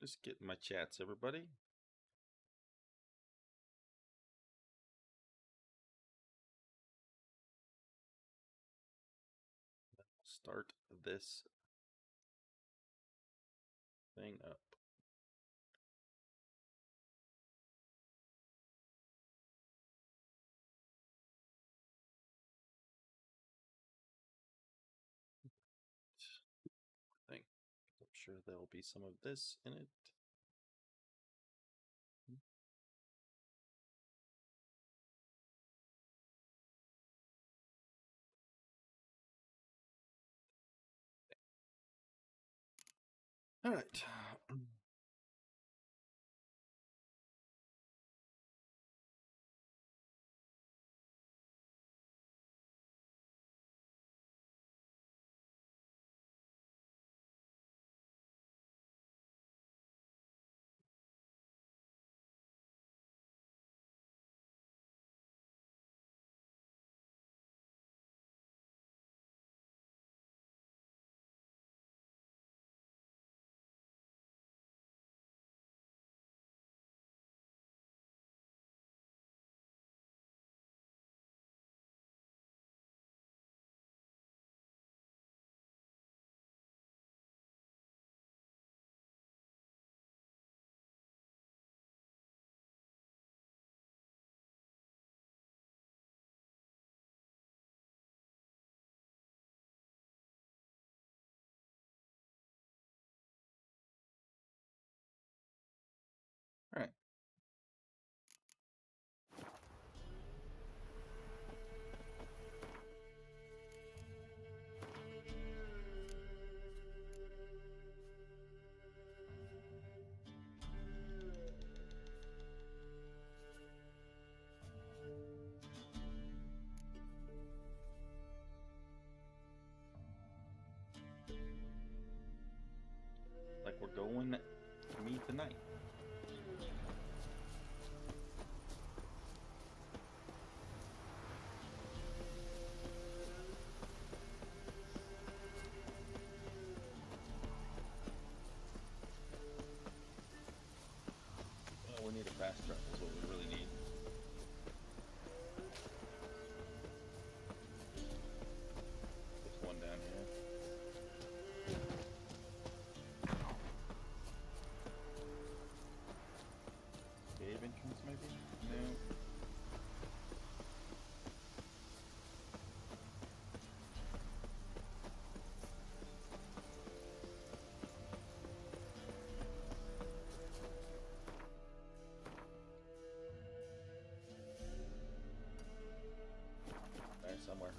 Just getting my chats, everybody. Start this thing up. Thing. I'm sure there'll be some of this in it. All right. All right. Like we're going to meet the night. Well, we need a fast track is what we really need. There's one down here. Cave entrance maybe? No. There somewhere.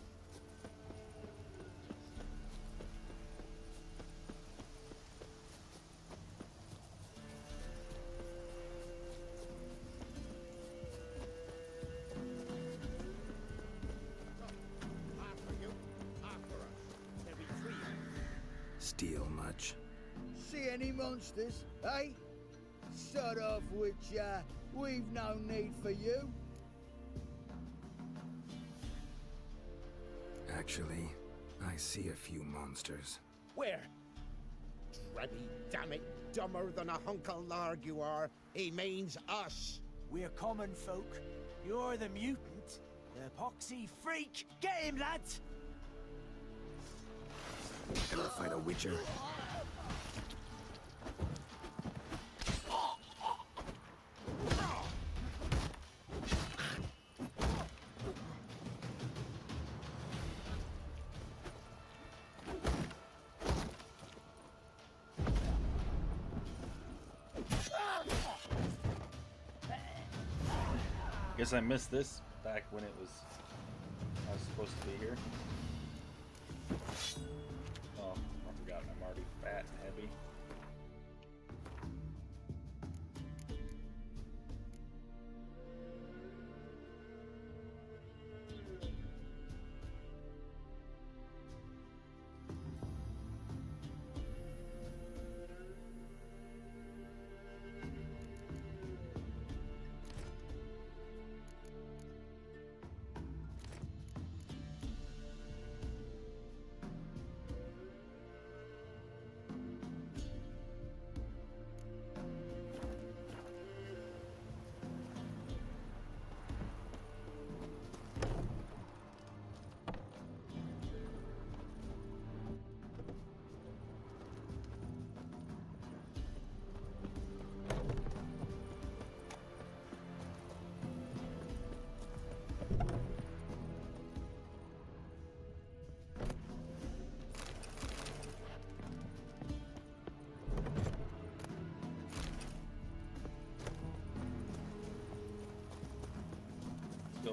Steal much? See any monsters, eh? Sort of which, we've no need for you. Actually, I see a few monsters. Where? Drebby, damn it, dumber than a hunk of larg you are. He means us. We're common folk. You're the mutant. The poxy freak. Get him, lads! Ever fight a witcher? Guess I missed this back when I was supposed to be here. Oh, I forgot I'm already fat and heavy.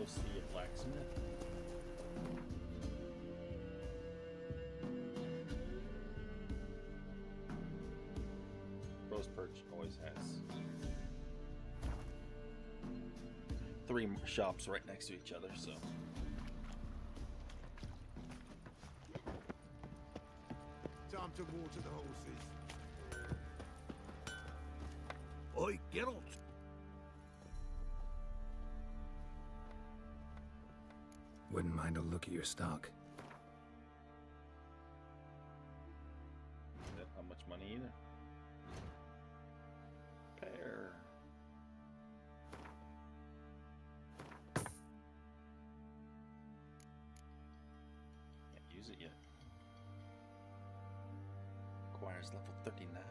go see a blacksmith. Rose Perch always has 3 shops right next to each other, so. Time to water the horses. Oi, Geralt! Wouldn't mind a look at your stock. Not how much money either. Pear. Can't use it yet. Requires level 39.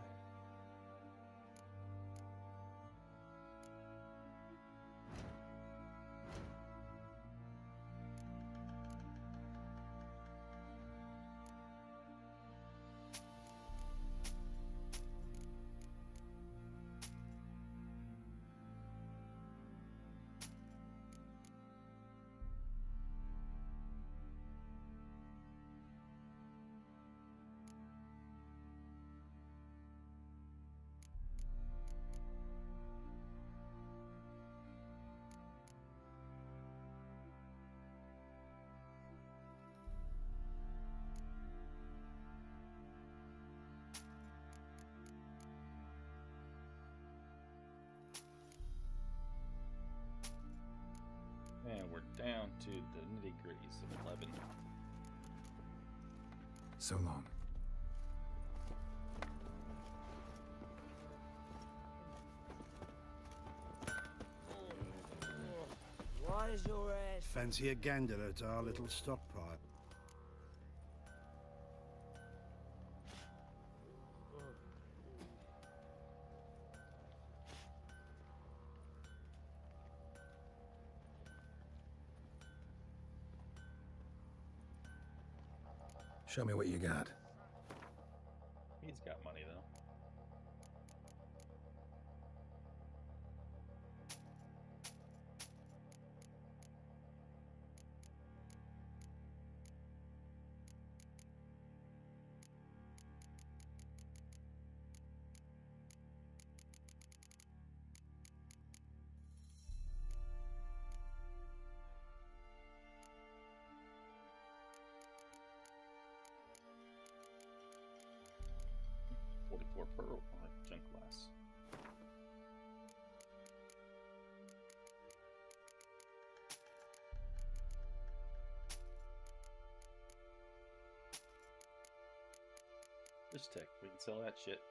And we're down to the nitty-gritties of 11. So long. Why is your ass? Fancy a gander at our little stockpile? Show me what you got. He's got money, though. Pearl junk glass. This tech, we can sell that shit.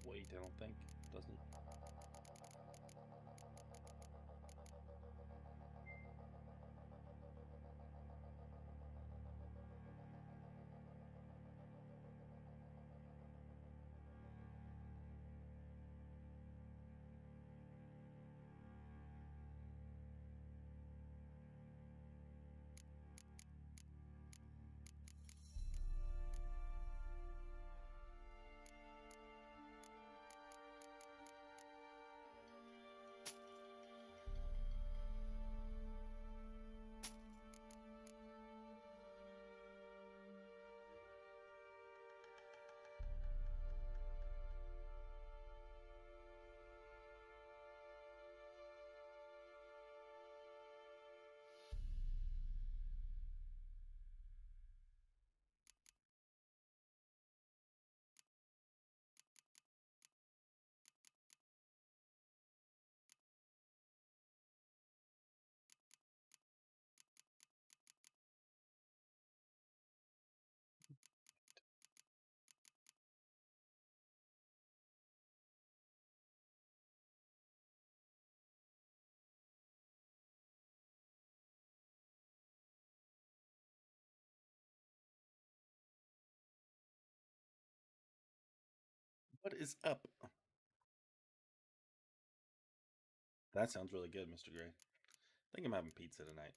wait, I don't think, doesn't he? What is up? That sounds really good, Mr. Gray. I think I'm having pizza tonight.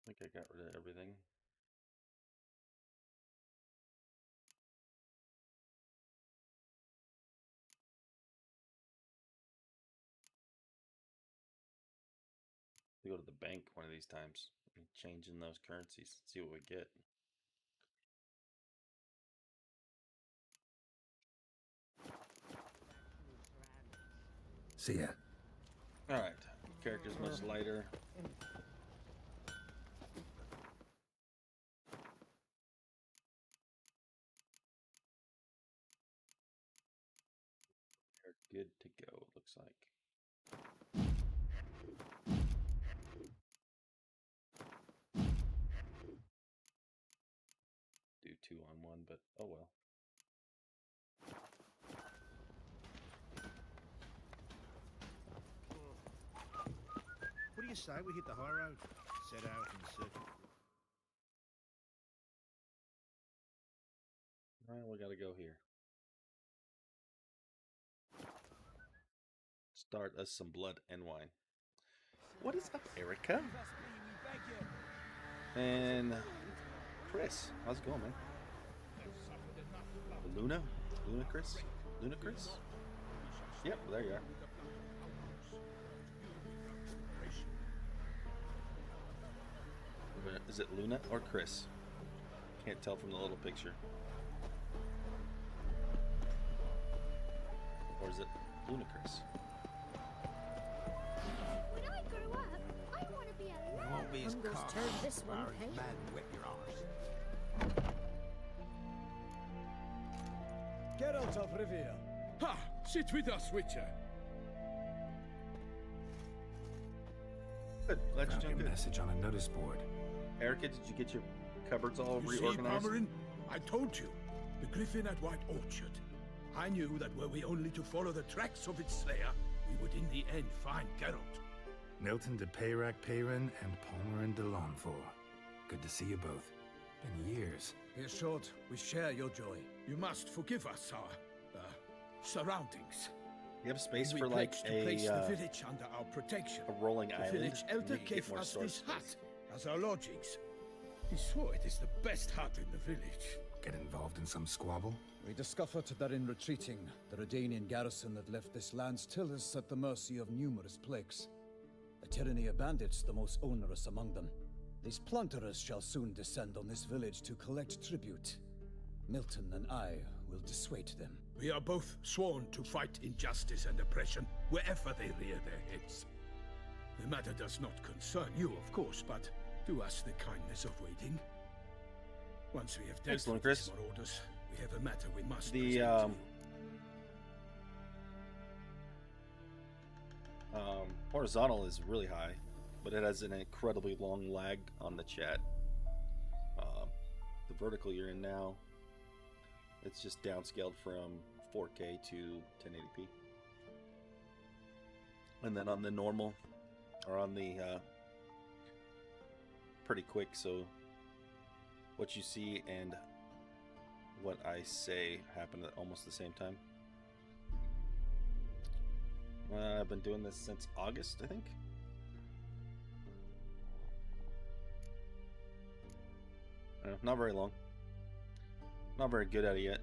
I think I got rid of everything. We go to the bank one of these times and change in those currencies, see what we get. See ya. All right, character's much lighter. They're good to go, it looks like. Do 2-on-1, but oh well. What do you say we hit the high road? Set out and circle. Well, we gotta go here. Start us some blood and wine. What is up, Erica? And Chris, how's it going, man? Luna? Luna Chris? Luna Chris? Yep, there you are. Is it Luna or Chris? Can't tell from the little picture. Or is it Luna Chris? When I grow up, I want to be a You won't be as I'm going to turn this one pink. mad and whip your arse. Geralt of Rivia. Ha! Sit with us, Witcher. Good, glad you Found jumped your in. message on a notice board. Erica, did you get your cupboards all You see, reorganized? Palmerin, I told you. The griffin at White Orchard. I knew that were we only to follow the tracks of its slayer, we would in the end find Geralt. Milton de Peyrac Peyrin and Palmerin de Lawnfort. Good to see you both. Been years. Here's short. We share your joy. You must forgive us our surroundings. You have space We for like pledged to place the a village under our protection. rolling The island. village and elder you can get gave more us storage this space. hut as our lodgings. He swore it is the best hut in the village. Get involved in some squabble? We discovered that in retreating, the Redanian garrison that left this land still is at the mercy of numerous plagues. The tyranny of bandits the most onerous among them. These plunderers shall soon descend on this village to collect tribute. Milton and I will dissuade them. We are both sworn to fight injustice and oppression wherever they rear their heads. The matter does not concern you, of course, but do us the kindness of waiting. Once we have dealt Excellent, with Chris. these marauders, we have a matter we must The, present to you. Horizontal is really high, but it has an incredibly long lag on the chat. The vertical you're in now, it's just downscaled from 4K to 1080p. And then on the normal, or on the pretty quick, so what you see and what I say happen at almost the same time. I've been doing this since August, I think. Not very long. Not very good at it yet.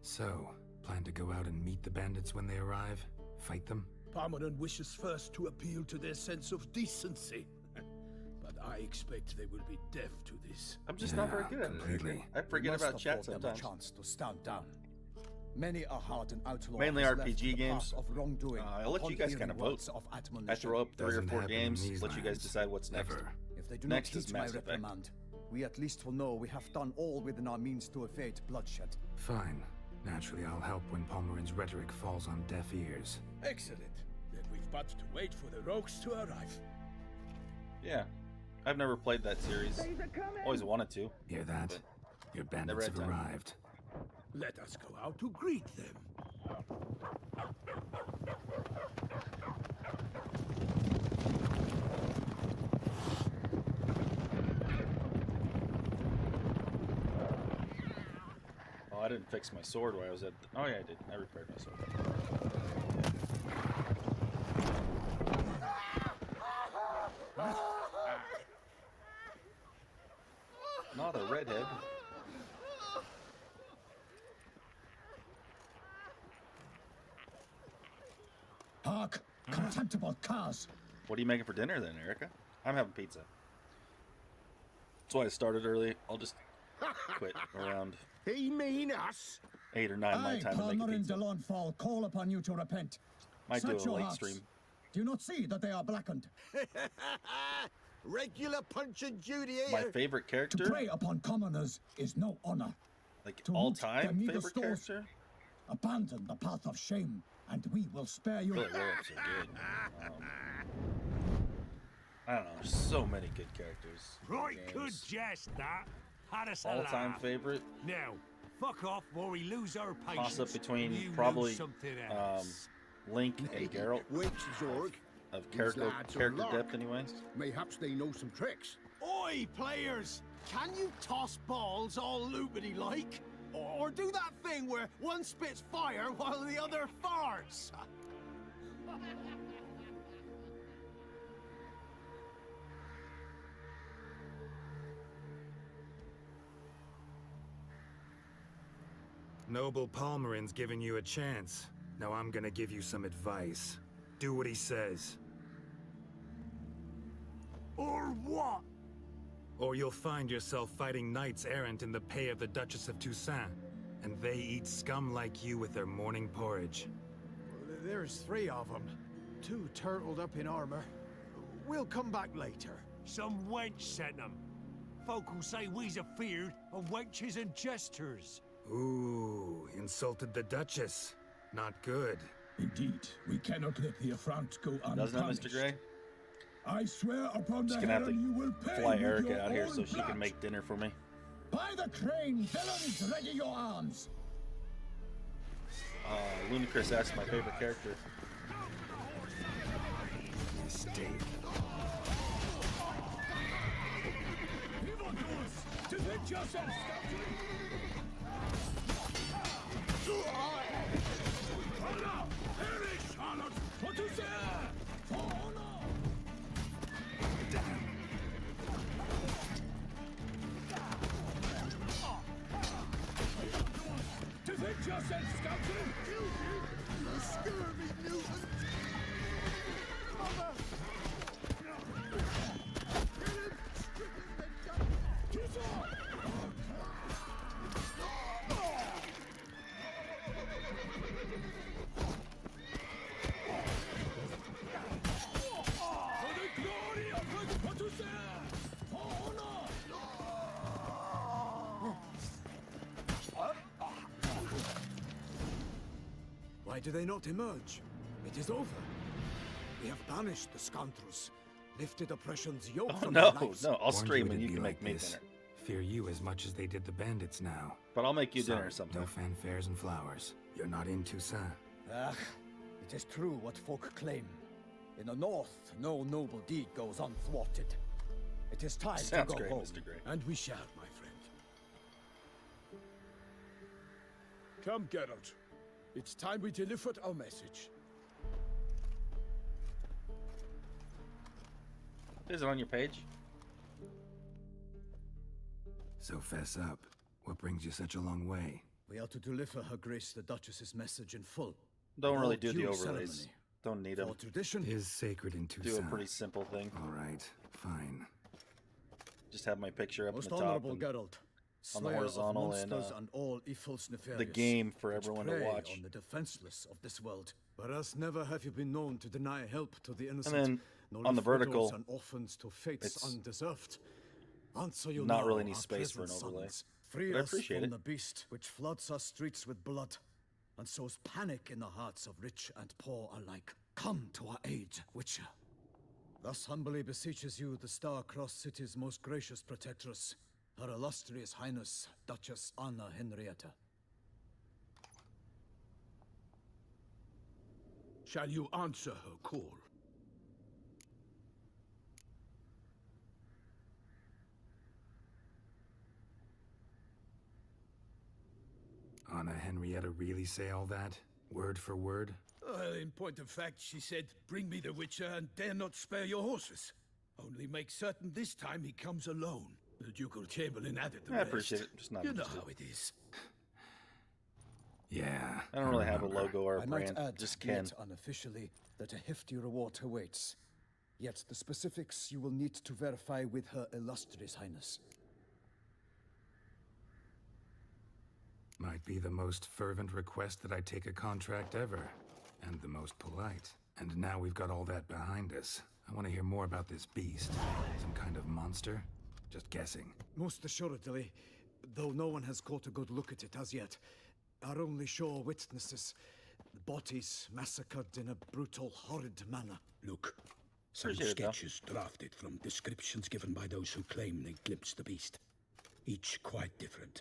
So, plan to go out and meet the bandits when they arrive? Fight them? Parmeran wishes first to appeal to their sense of decency. But I expect they will be deaf to this. I'm just not very Yeah, good at completely. it. I forget We must about chat afford them a sometimes. chance to stand down. Many a hardened outlaw Mainly has left RPG the games. path of wrongdoing I'll let you upon guys hearing kinda vote. words of admonition. I throw up 3 or Doesn't 4 happen in games, these let you guys lands. decide what's next. Ever. If they do Next not is heed my Mass Effect. reprimand, we at least will know we have done all within our means to evade bloodshed. Fine. Naturally, I'll help when Palmerin's rhetoric falls on deaf ears. Excellent. Then we've but to wait for the rogues to arrive. Yeah. I've never played that series. Always wanted to. Hear that? But Your never bandits had have time. arrived. Let us go out to greet them. Oh, I didn't fix my sword while I was at... Oh yeah, I did. I repaired my sword. Not a redhead. Hark! Contemptible cars! What are you making for dinner then, Erica? I'm having pizza. That's why I started early. I'll just quit around He mean us? 8 or 9 my I, time to make a Palmerin pizza. de Lawnfall, call upon you to repent. Might do Set a your late hearts. stream. Do you not see that they are blackened? Regular Punch and Judy My here. favorite To character, prey upon commoners is no honor. like to all loot time their meager favorite stores. character. Abandon the path of shame, and we will spare you. Really, Geralt's so good. I don't know. There's so many good characters. in Right, games. good jest that. Had us a All-time laugh. favorite. Now, fuck off or we lose our patience. Toss up between and you probably lose something else. Link and Geralt Which Zorg? of These character lads are character lark. depth, anyways. Mayhaps they know some tricks. Oi, players! Can you toss balls all loopity like? Or do that thing where one spits fire while the other farts? Noble Palmerin's giving you a chance. Now I'm gonna give you some advice. Do what he says, Or what? or you'll find yourself fighting knights errant in the pay of the Duchess of Toussaint, and they eat scum like you with their morning porridge. There's 3 of them. 2 turtled up in armor. We'll come back later. Some wench sent them. Folk who say we's afeard of wenches and jesters. Ooh, insulted the Duchess. Not good. Indeed, we cannot let the affront go Doesn't it, unpunished. Mr. Gray? I swear upon Just the gonna have heron you will to pay fly with Erica your out here own so she blood. can make dinner for me. By the crane, villains, ready your arms! Ludacris asked my favorite character. Mistake. Evildoers, defend yourselves, Honor! Perish, Charlotte! For to serve! For honor! Defend yourselves, You scurvy mutant! Mother! Kill him! Strip him, then jump! Kiss off! For the glory of the Potusser! For honor! Why do they not emerge? It is over. We have banished the scoundrels, lifted oppression's yoke Oh, from no, their lives. no, I'll Warned stream and it'd you be can like make me this. dinner. Fear you as much as they did the bandits now. But I'll make you dinner Sorry, or something. no fanfares and flowers. You're not in Toussaint. Ah, it is true what folk claim. In the north, no noble deed goes unthwarted. It is time Sounds to go great, home. Mr. Gray. And we shall, my friend. Come, Geralt. It's time we delivered our message. Is it on your page? So fess up. What brings you such a long way? We are to deliver Her Grace the Duchess's message in full. Don't with really all do the due overlays. ceremony. Don't need them. For tradition, Is sacred in Do Toussaint. a pretty simple thing. All right, fine. Just have my picture up most in the top. honorable And Geralt, on the slayer horizontal of and, monsters and all evils nefarious, the game for which everyone to prey watch. on the defenseless of this world. Whereas never have you been known to deny help to the innocent, then nor on the leave widows vertical, and orphans to fates it's undeserved. Answer you not now, really any our space for an present overlay. sons. Free But I us appreciate from it. the beast which floods our streets with blood and sows panic in the hearts of rich and poor alike. Come to our aid, Witcher. Thus humbly beseeches you the Star-Crossed City's most gracious protectress, Her Illustrious Highness, Duchess Anna Henrietta. Shall you answer her call? Anna Henrietta really say all that? Word for word? In point of fact, she said, bring me the Witcher and dare not spare your horses. Only make certain this time he comes alone. The Ducal Chamberlain added the I rest. appreciate it. Just not You know interested. how it is. Yeah. I don't really have a remember. logo or a I might brand. add, Just Ken. yet unofficially, that a hefty reward awaits. Yet the specifics you will need to verify with Her Illustrious Highness. Might be the most fervent request that I take a contract ever. And the most polite. And now we've got all that behind us. I want to hear more about this beast. Some kind of monster? Just guessing. Most assuredly, though no one has caught a good look at it as yet. Our only sure witnesses, bodies massacred in a brutal, horrid manner. Look, some Appreciate it, though. sketches drafted from descriptions given by those who claim they glimpsed the beast. Each quite different.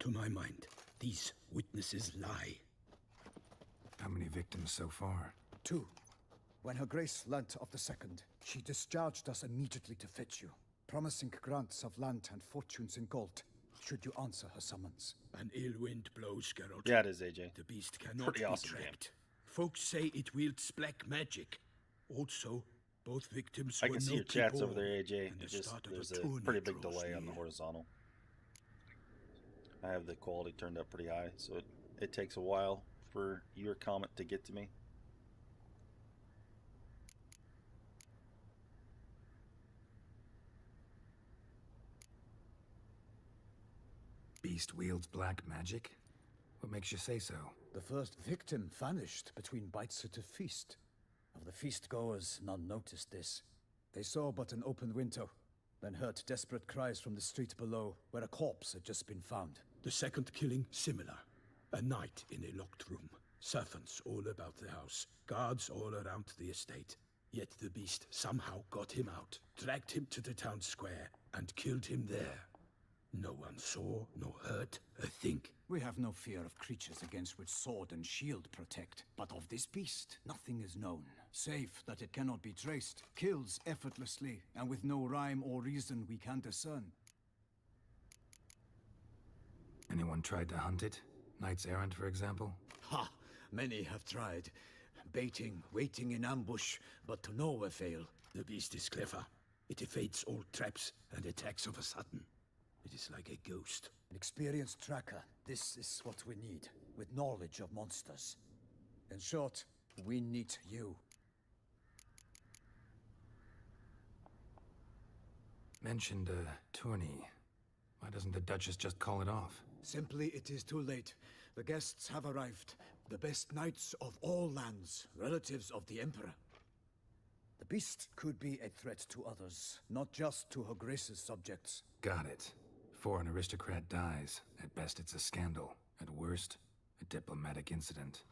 To my mind, these witnesses lie. How many victims so far? 2. When Her Grace learnt of the second, she discharged us immediately to fetch you, promising grants of land and fortunes in gold, should you answer her summons. An ill wind blows, Geralt. Yeah, it is, AJ. The beast cannot Pretty be awesome game. tracked. Folks say it wields black magic. Also, both victims I were can see no your chats over born, there, AJ. and the It's just start of there's a a tourney pretty big draws delay on the near. horizontal. I have the quality turned up pretty high, so it takes a while for your comment to get to me. Beast wields black magic? What makes you say so? The first victim vanished between bites at a feast. Of the feast-goers, none noticed this. They saw but an open window, then heard desperate cries from the street below, where a corpse had just been found. The second killing, similar. A night in a locked room. Servants all about the house. Guards all around the estate. Yet the beast somehow got him out, dragged him to the town square, and killed him there. No one saw, nor heard a thing. We have no fear of creatures against which sword and shield protect. But of this beast, nothing is known, save that it cannot be traced, kills effortlessly, and with no rhyme or reason we can discern. Anyone tried to hunt it? Knights errant, for example? Ha! Many have tried. Baiting, waiting in ambush, but to no avail. The beast is clever. It evades all traps and attacks of a sudden. It is like a ghost. An experienced tracker. This is what we need. with knowledge of monsters. In short, we need you. Mentioned a tourney. Why doesn't the Duchess just call it off? Simply, it is too late. The guests have arrived. The best knights of all lands, relatives of the Emperor. The beast could be a threat to others, not just to Her Grace's subjects. Got it. Before an aristocrat dies, at best it's a scandal. At worst, a diplomatic incident.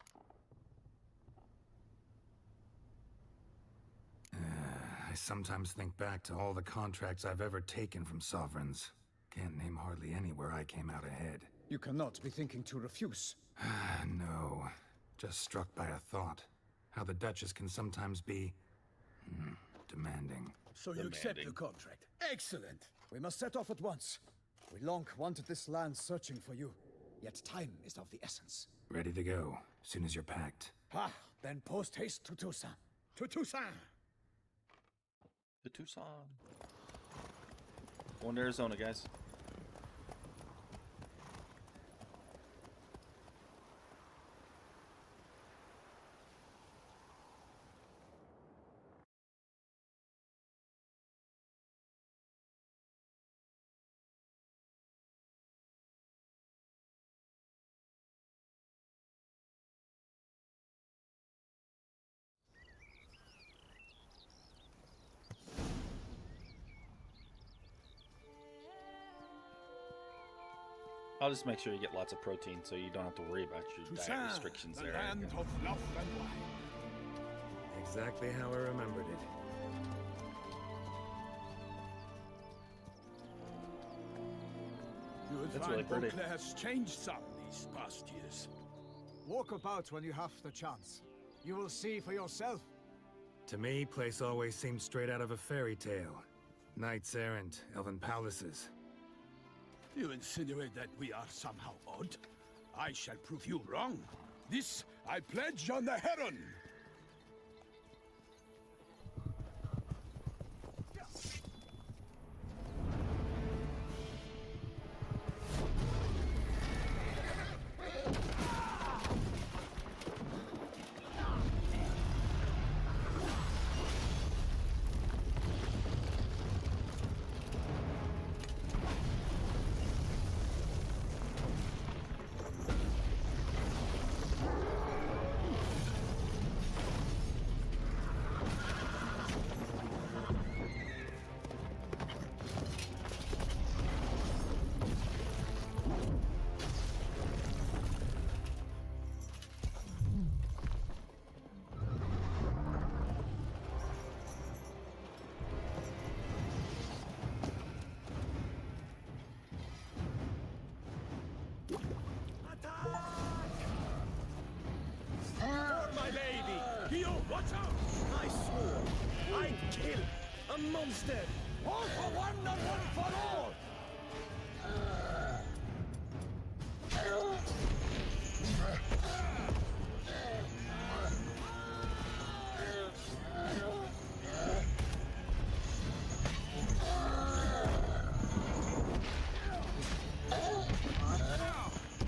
I sometimes think back to all the contracts I've ever taken from sovereigns. Can't name hardly any where I came out ahead. You cannot be thinking to refuse. No. Just struck by a thought. How the Duchess can sometimes be... demanding. So you accept the contract. Excellent! We must set off at once. We long wanted this land searching for you. Yet time is of the essence. Ready to go, soon as you're packed. Ah, then post haste to Toussaint. To Toussaint! The Tucson. Going to Arizona, guys. I'll just make sure you get lots of protein so you don't have to worry about your diet restrictions there. Land of love and wine. Exactly how I remembered it. You would That's find really pretty. Beauclair has changed some these past years. Walk about when you have the chance. You will see for yourself. To me, place always seemed straight out of a fairy tale. Knights errant, elven palaces. You insinuate that we are somehow odd? I shall prove you wrong. This I pledge on the Heron! Watch out! I swore I'd kill a monster! All for one and one for all!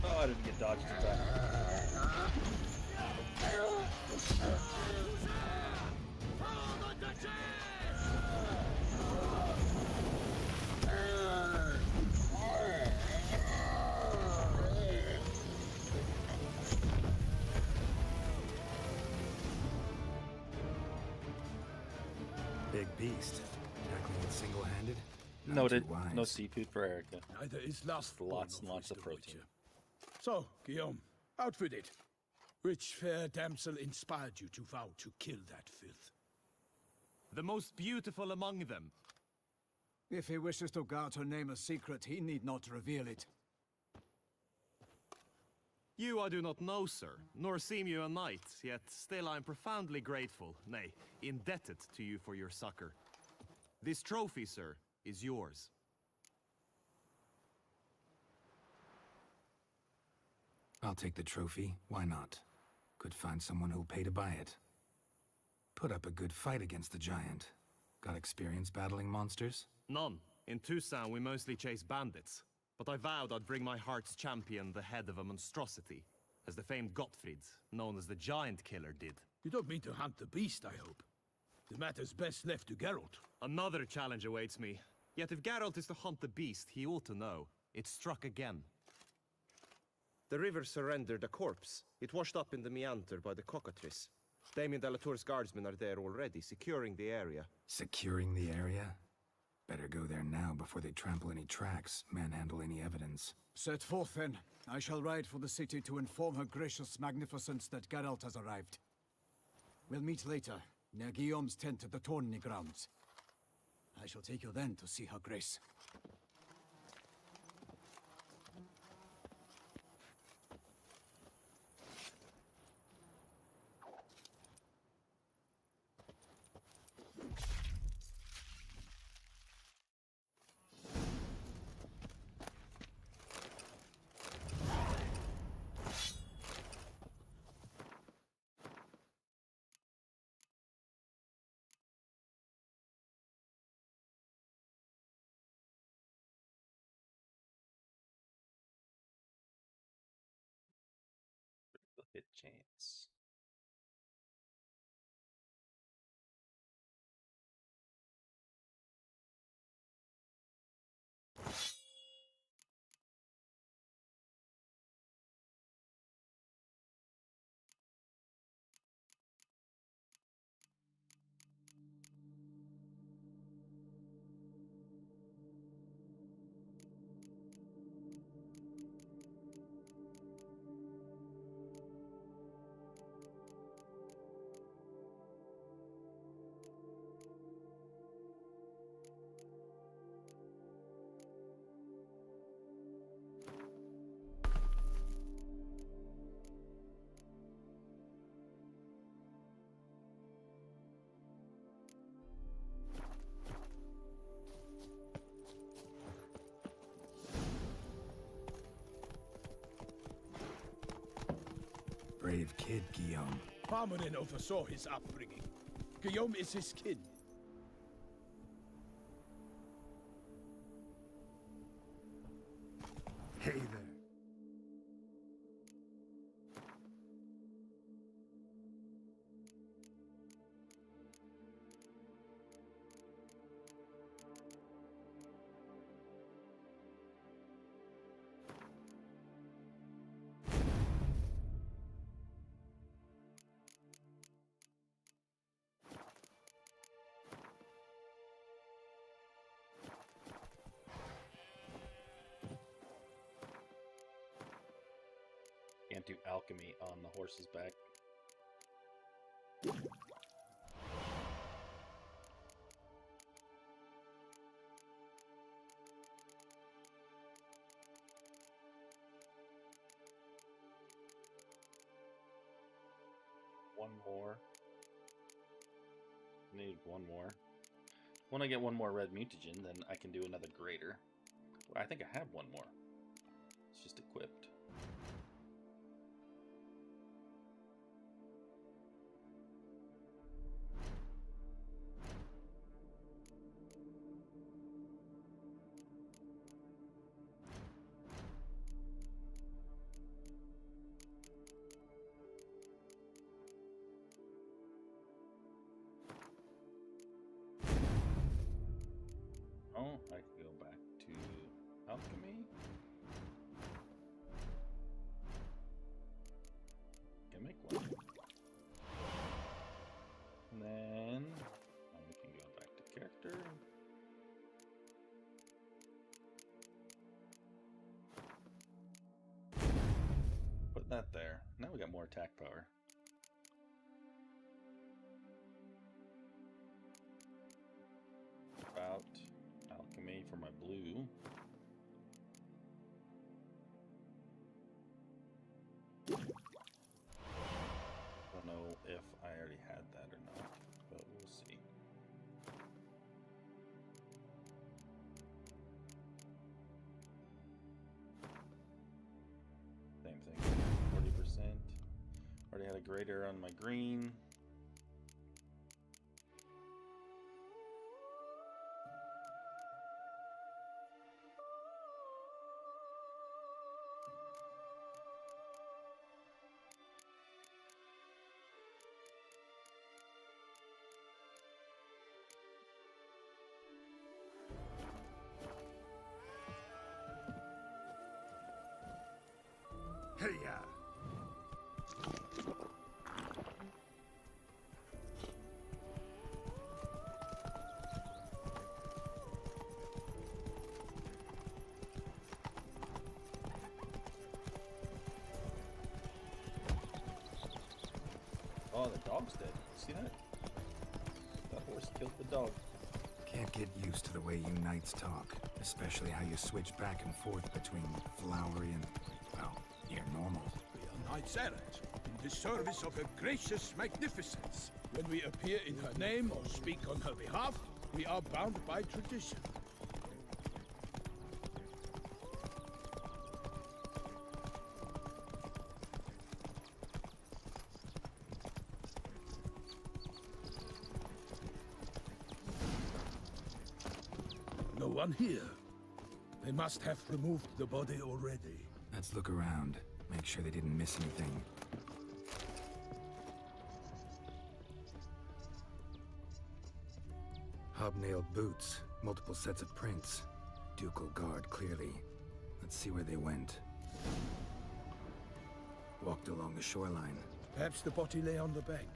Oh, I didn't get dodged in time. Big beast. Tackling it single-handed? Not Noted. too wise. No seafood for Erica. Neither is last Lots and lots of protein. Witcher. So, Guillaume, out with it. Which fair damsel inspired you to vow to kill that filth? The most beautiful among them. If he wishes to guard her name a secret, he need not reveal it. You I do not know, sir, nor seem you a knight, yet still I am profoundly grateful, nay, indebted to you for your succor. This trophy, sir, is yours. I'll take the trophy. Why not? Could find someone who'll pay to buy it. Put up a good fight against the giant. Got experience battling monsters? None. In Toussaint we mostly chase bandits. But I vowed I'd bring my heart's champion the head of a monstrosity. as the famed Gottfried, known as the Giant Killer, did. You don't mean to hunt the beast, I hope. The matter's best left to Geralt. Another challenge awaits me. Yet if Geralt is to hunt the beast, he ought to know. It struck again. The river surrendered a corpse. It washed up in the meander by the cockatrice. Damien de la Tour's guardsmen are there already, securing the area. Securing the area? Better go there now before they trample any tracks, manhandle any evidence. Set forth then. I shall ride for the city to inform her gracious magnificence that Geralt has arrived. We'll meet later, near Guillaume's tent at the tourney grounds. I shall take you then to see her grace. Hit chance. Brave kid, Guillaume. Parmanin oversaw his upbringing. Guillaume is his kin. Hey there. Can't do alchemy on the horse's back. One more. Need one more. When I get one more red mutagen, then I can do another greater. I think I have one more. It's just equipped. Oh, I can go back to alchemy. Can make one. And then we can go back to character. Put that there. Now we got more attack power. About alchemy for my blue. Don't know if I already had that or not, but we'll see. Same thing, 40%. Already had a greater on my green. Hey-ya! Oh, the dog's dead. See that? That horse killed the dog. Can't get used to the way you knights talk, especially how you switch back and forth between flowery and, well, near normal. We are knights errant, in the service of her gracious magnificence. When we appear in her name or speak on her behalf, we are bound by tradition. No one here. They must have removed the body already. Let's look around. Make sure they didn't miss anything. Hobnailed boots, multiple sets of prints. Ducal guard, clearly. Let's see where they went. Walked along the shoreline. Perhaps the body lay on the bank.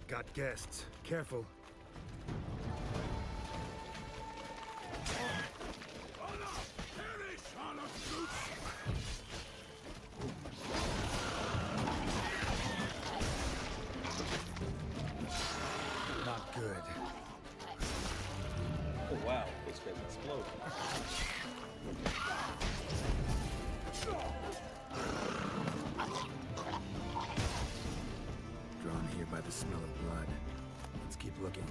Got guests. Careful. Not good. Oh wow, this guy explode. Drawn here by the smell of blood. Let's keep looking.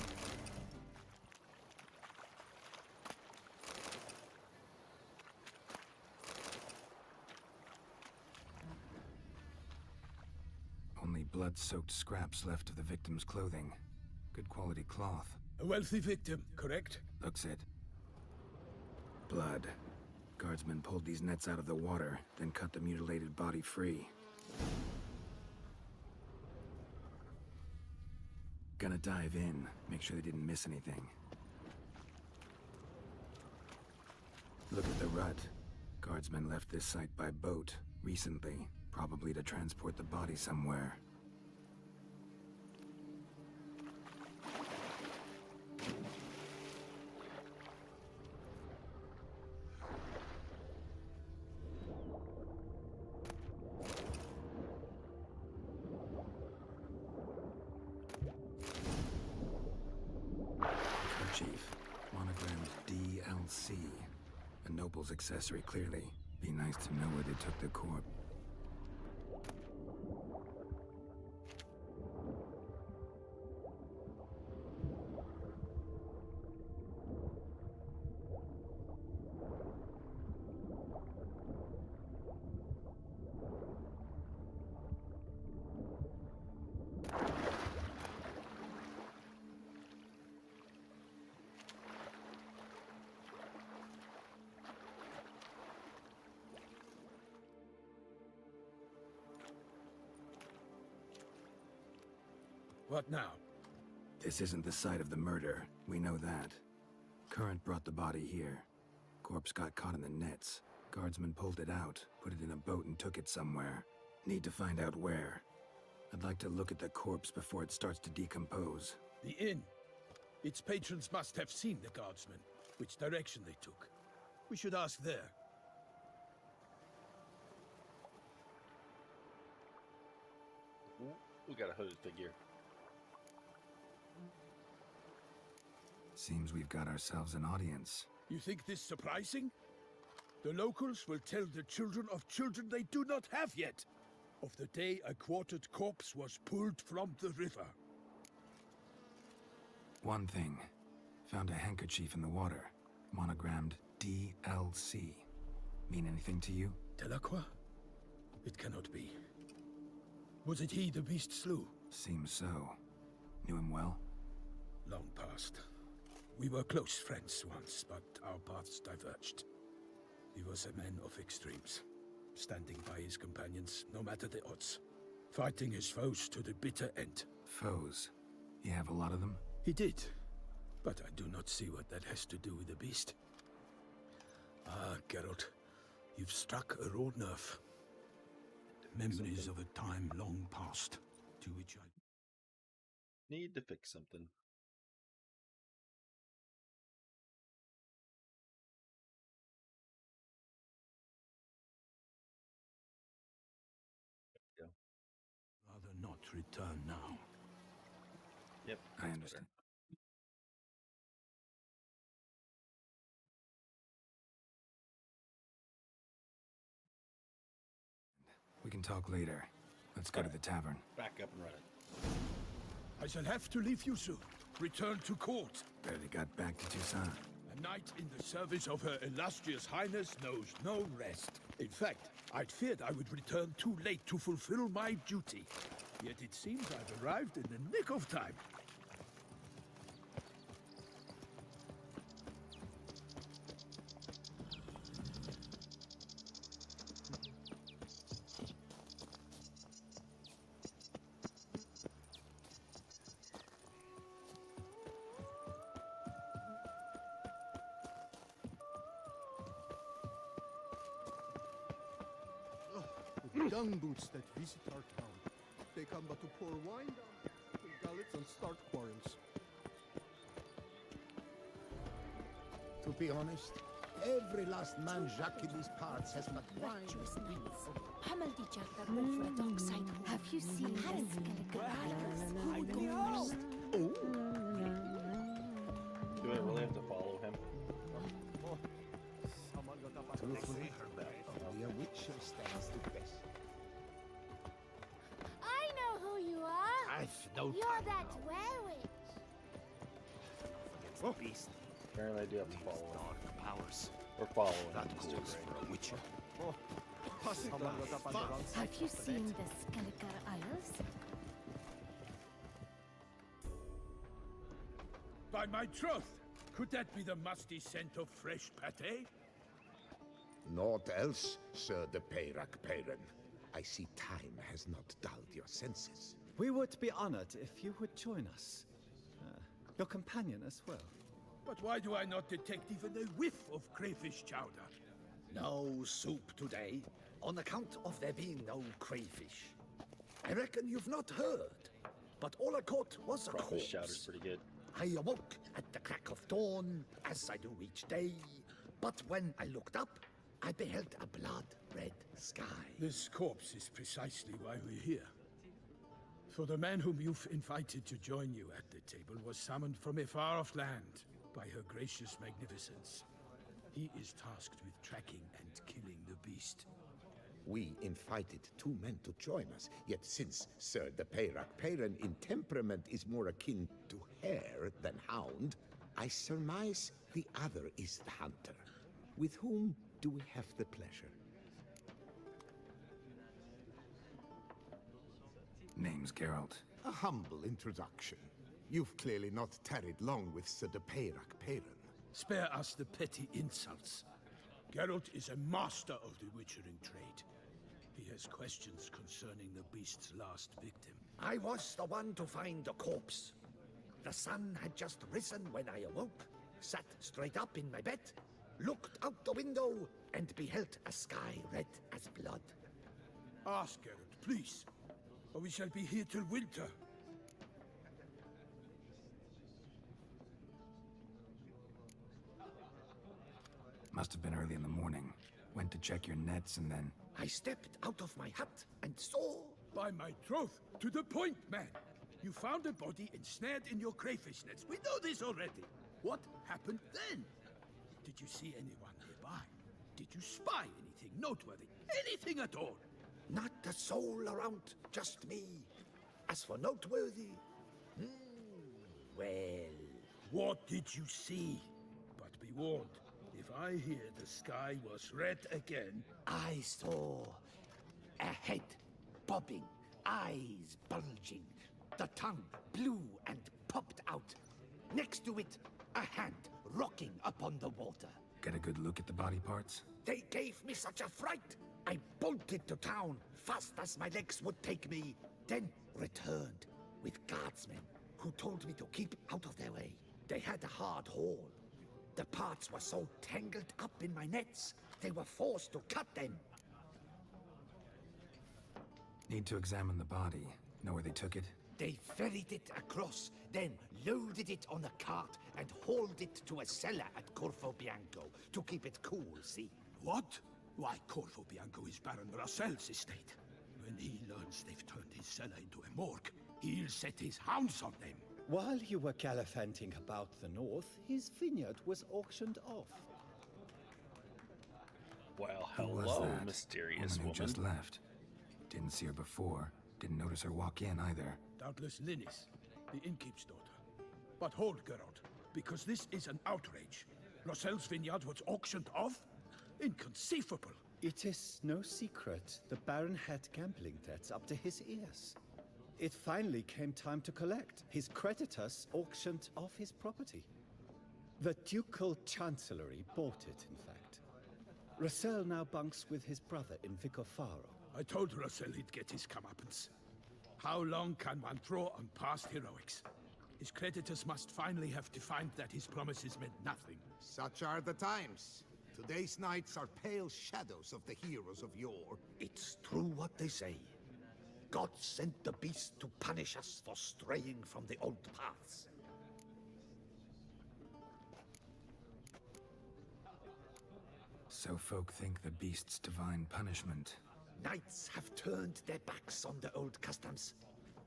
Only blood-soaked scraps left of the victim's clothing. Good quality cloth. A wealthy victim, correct? Looks it. Blood. Guardsmen pulled these nets out of the water, then cut the mutilated body free. Gonna dive in, make sure they didn't miss anything. Look at the rut. Guardsmen left this site by boat recently, probably to transport the body somewhere. Chief, monogrammed DLC. A noble's accessory, clearly. Be nice to know where they took the corpse. What now? This isn't the site of the murder. We know that. Current brought the body here. Corpse got caught in the nets. Guardsmen pulled it out, put it in a boat and took it somewhere. Need to find out where. I'd like to look at the corpse before it starts to decompose. The inn. Its patrons must have seen the guardsmen, which direction they took. We should ask there. We got a hooded figure. Seems we've got ourselves an audience. You think this surprising? The locals will tell the children of children they do not have yet, of the day a quartered corpse was pulled from the river. One thing. Found a handkerchief in the water. Monogrammed DLC. Mean anything to you? Delacroix? It cannot be. Was it he the beast slew? Seems so. Knew him well? Long past. We were close friends once, but our paths diverged. He was a man of extremes, standing by his companions, no matter the odds. Fighting his foes to the bitter end. Foes? You have a lot of them? He did, but I do not see what that has to do with the beast. Ah, Geralt, You've struck a raw nerve. The memories of a time long past, to which I... Need to fix something. There we go. Rather not return now. Yep, I understand. We can talk later. Let's go to the tavern. Back up and running. I shall have to leave you soon. Return to court. Barely got back to Tucson. A knight in the service of Her Illustrious Highness knows no rest. In fact, I'd feared I would return too late to fulfill my duty. Yet it seems I've arrived in the nick of time. The dung boots that visit our town. They come but to pour wine down, fill gallets, and start quarrels. To be honest, every last man Jacques in these parts has but wine. Virtuous knights. Hamildy Jack that go for a dockside. Have you seen Harris Who would go first? Do I really have to follow him? Truthfully, only a witcher stands the best. I know who you are. I've no You're time that now. werewitch. Oh, beast. Apparently I do have to follow him. Dark powers. Or follow him. That calls for a witcher. Have you seen the Skelliger Isles? By my troth, could that be the musty scent of fresh pate? Naught else, Sir de Peyrac Peyren. I see time has not dulled your senses. We would be honored if you would join us. Your companion as well. But why do I not detect even a whiff of crayfish chowder? No soup today, on account of there being no crayfish. I reckon you've not heard, but all I caught was a Crawfish chowder's corpse. pretty good. I awoke at the crack of dawn, as I do each day, but when I looked up, I beheld a blood-red sky. This corpse is precisely why we're here. For the man whom you've invited to join you at the table was summoned from a far-off land by her gracious magnificence. He is tasked with tracking and killing the beast. We invited 2 men to join us, yet since Sir de Peyrac Peyren in temperament is more akin to hare than hound, I surmise the other is the hunter. With whom do we have the pleasure? Name's Geralt. A humble introduction. You've clearly not tarried long with Sir de Peyrac Peyren. Spare us the petty insults. Geralt is a master of the witchering trade. He has questions concerning the beast's last victim. I was the one to find the corpse. The sun had just risen when I awoke, sat straight up in my bed, looked out the window, and beheld a sky red as blood. Ask Geralt, please, or we shall be here till winter. Must have been early in the morning. Went to check your nets and then... I stepped out of my hut and saw... By my troth, to the point, man. You found a body ensnared in your crayfish nets. We know this already. What happened then? Did you see anyone nearby? Did you spy anything noteworthy? Anything at all? Not a soul around, just me. As for noteworthy... well... What did you see? But be warned, if I hear the sky was red again... I saw a head bobbing, eyes bulging, the tongue blue and popped out. Next to it, a hand rocking upon the water. Get a good look at the body parts? They gave me such a fright. I bolted to town fast as my legs would take me, then returned with guardsmen who told me to keep out of their way. They had a hard haul. The parts were so tangled up in my nets, They were forced to cut them. Need to examine the body. Know where they took it? They ferried it across, then loaded it on a cart and hauled it to a cellar at Corvo Bianco to keep it cool, see? What? Why, Corvo Bianco is Baron Rossel's estate. When he learns they've turned his cellar into a morgue, he'll set his hounds on them. While you were gallivanting about the north, his vineyard was auctioned off. Well, Who was hello, that? mysterious Woman who woman. just left. Didn't see her before. Didn't notice her walk in either. Doubtless Linnis, the innkeep's daughter. But hold, Geralt, because this is an outrage. Rossel's vineyard was auctioned off? Inconceivable. It is no secret the Baron had gambling debts up to his ears. It finally came time to collect. His creditors auctioned off his property. The Ducal Chancellery bought it, in fact. Rossel now bunks with his brother in Vicofaro. I told Rossel he'd get his comeuppance. How long can one throw on past heroics? His creditors must finally have defined that his promises meant nothing. Such are the times. Today's knights are pale shadows of the heroes of yore. It's true what they say. God sent the beast to punish us for straying from the old paths. So folk think the beast's divine punishment. Knights have turned their backs on the old customs.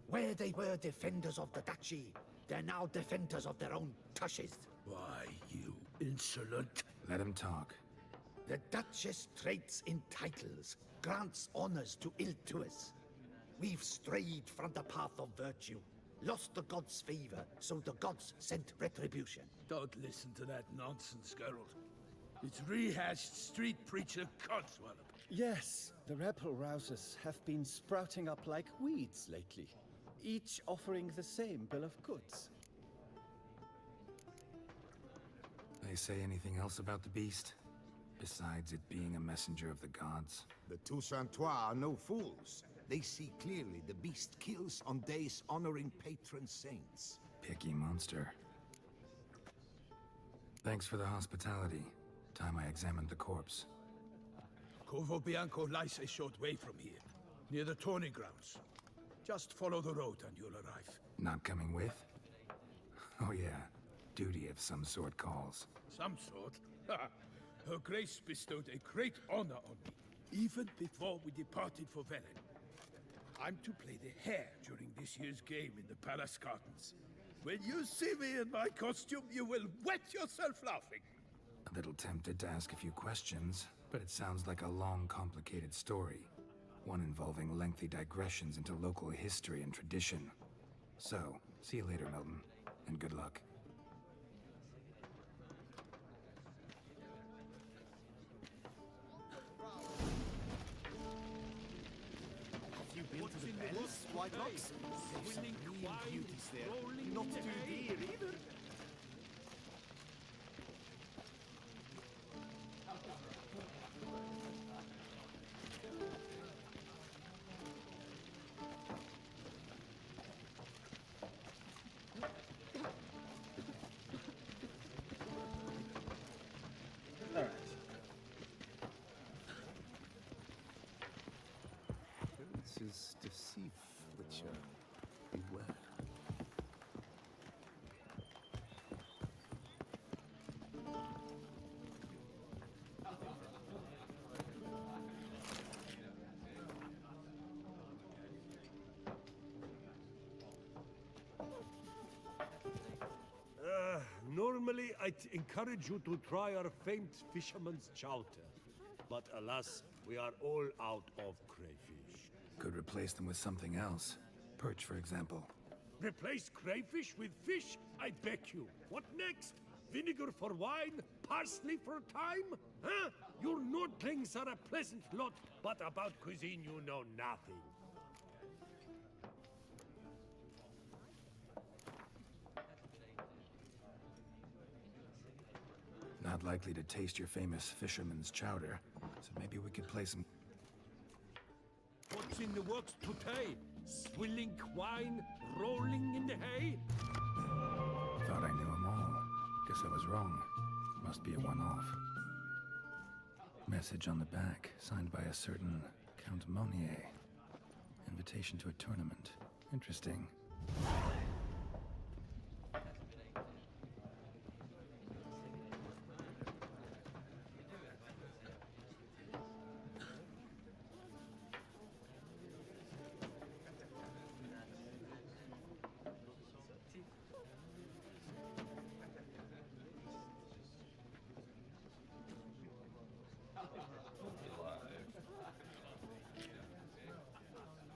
Where they were defenders of the duchy, they're now defenders of their own tushes. Why, you insolent... Let him talk. The Duchess trades in titles, grants honors to ill-doers. We've strayed from the path of virtue, lost the gods' favor, so the gods sent retribution. Don't listen to that nonsense, Geralt. It's rehashed street preacher codswallop. Yes, the rebel rousers have been sprouting up like weeds lately, each offering the same bill of goods. They say anything else about the beast? Besides it being a messenger of the gods? The Toussaintois are no fools. They see clearly the beast kills on days honoring patron saints. Picky monster. Thanks for the hospitality. Time I examined the corpse. Corvo Bianco lies a short way from here, near the tourney grounds. Just follow the road and you'll arrive. Not coming with? Oh yeah, duty of some sort calls. Some sort? Her Grace bestowed a great honor on me, even before we departed for Velen. I'm to play the hare during this year's game in the palace gardens. When you see me in my costume, you will wet yourself laughing. A little tempted to ask a few questions, but it sounds like a long, complicated story. One involving lengthy digressions into local history and tradition. So, see you later, Milton, and good luck. Have you been to the bells, Whitelocks? There's some real beauties there. Not too dear either. Appearances deceive, Witcher. Beware. Normally, I'd encourage you to try our famed fisherman's chowder. But alas, we are all out of crayfish. Could replace them with something else. Perch, for example. Replace crayfish with fish? I beg you. What next? Vinegar for wine? Parsley for thyme? Huh? Your Nordlings are a pleasant lot, but about cuisine you know nothing. Not likely to taste your famous fisherman's chowder, so maybe we could play some... What's in the works today? Swilling wine, rolling in the hay? Thought I knew them all. Guess I was wrong. Must be a one-off. Message on the back, signed by a certain Count Monnier. Invitation to a tournament. Interesting.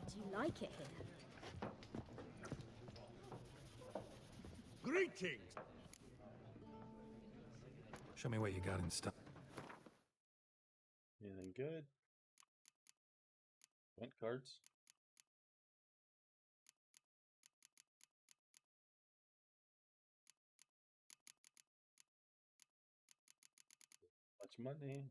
Do you like it here? Greetings! Show me what you got in stock. Anything good? Event cards. Much money.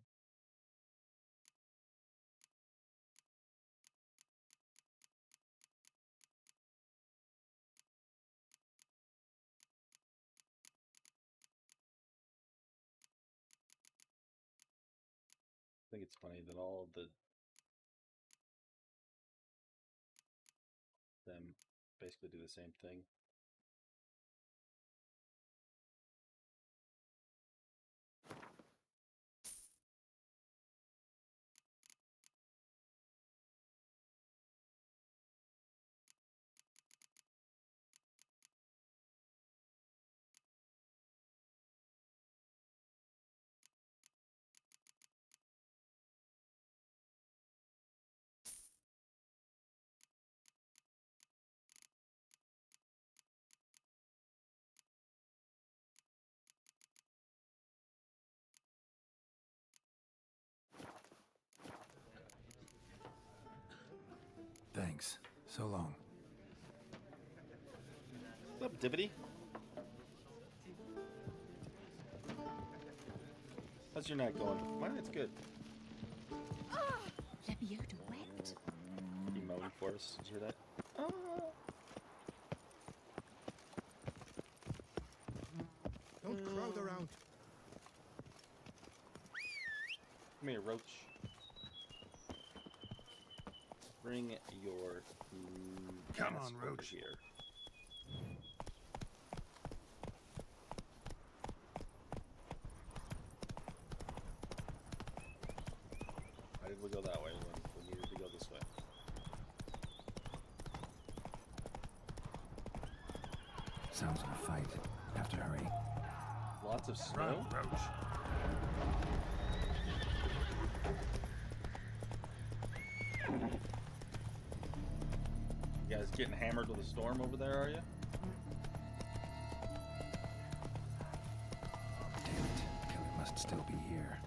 I think it's funny that all of them basically do the same thing. Thanks. So long. What's up, Dippity? How's your night going? My night's good. Lebiota wept. You mowing for us? Did you hear that? Don't crowd around. Come here, Roach. Bring your Come ass on, over Roach. here. Why did we go that way when we needed to go this way? Sounds of a fight. Have to hurry. Lots of snow? Run, Roach. You guys getting hammered with a storm over there, are you? Damn it. Killer must still be here.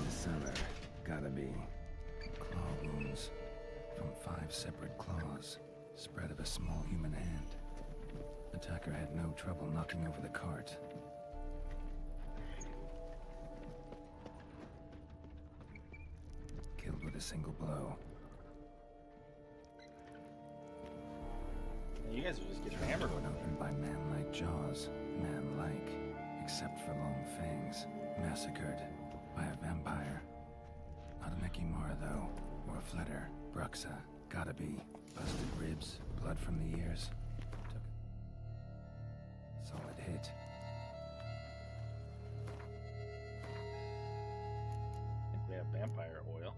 Cellar. Gotta be. Claw wounds. From 5 separate claws. Spread of a small human hand. Attacker had no trouble knocking over the cart. Killed with a single blow. You guys are just getting hammered. Torn open by man-like jaws. Man-like. Except for long fangs. Massacred by a vampire. Not an Ekimara, though. Or a Fletter. Bruxa. Gotta be. Busted ribs. Blood from the ears. Took a solid hit. I think we have vampire oil.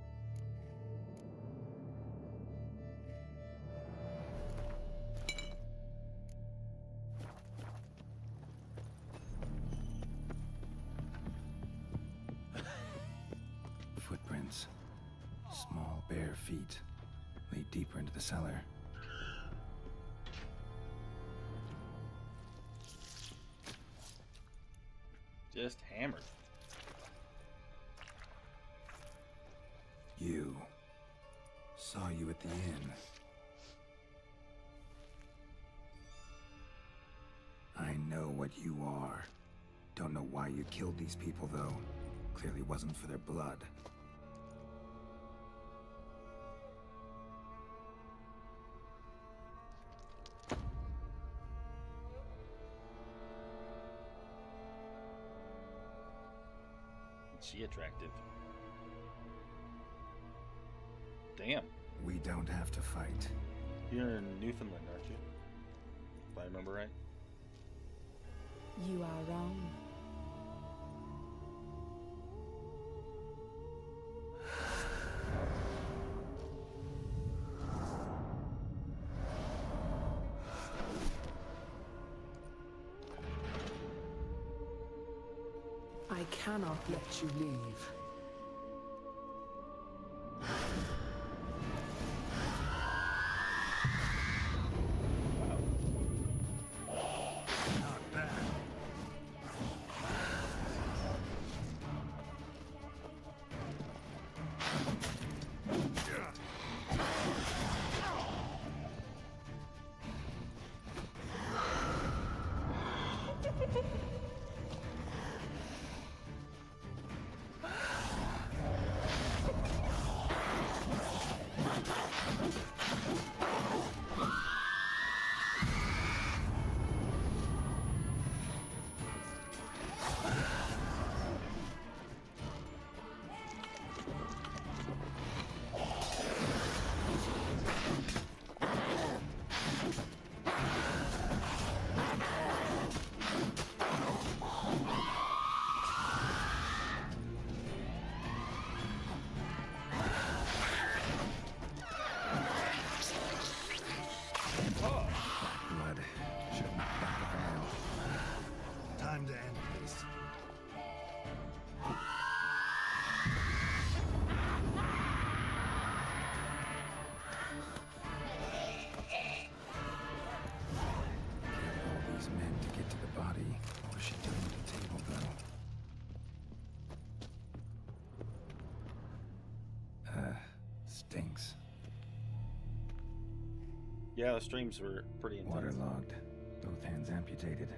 Footprints. Small, bare feet. Lead deeper into the cellar. Just hammered. You. Saw you at the inn. I know what you are. Don't know why you killed these people, though. Clearly wasn't for their blood. she attractive? Damn. We don't have to fight. You're in Newfoundland, aren't you? If I remember right. You are wrong. I cannot let you leave. Blood shouldn't back a veil. Time to end this. All these men to get to the body. What was she doing at the table, though? Stinks. Yeah, the streams were pretty intense. Waterlogged. Both hands amputated.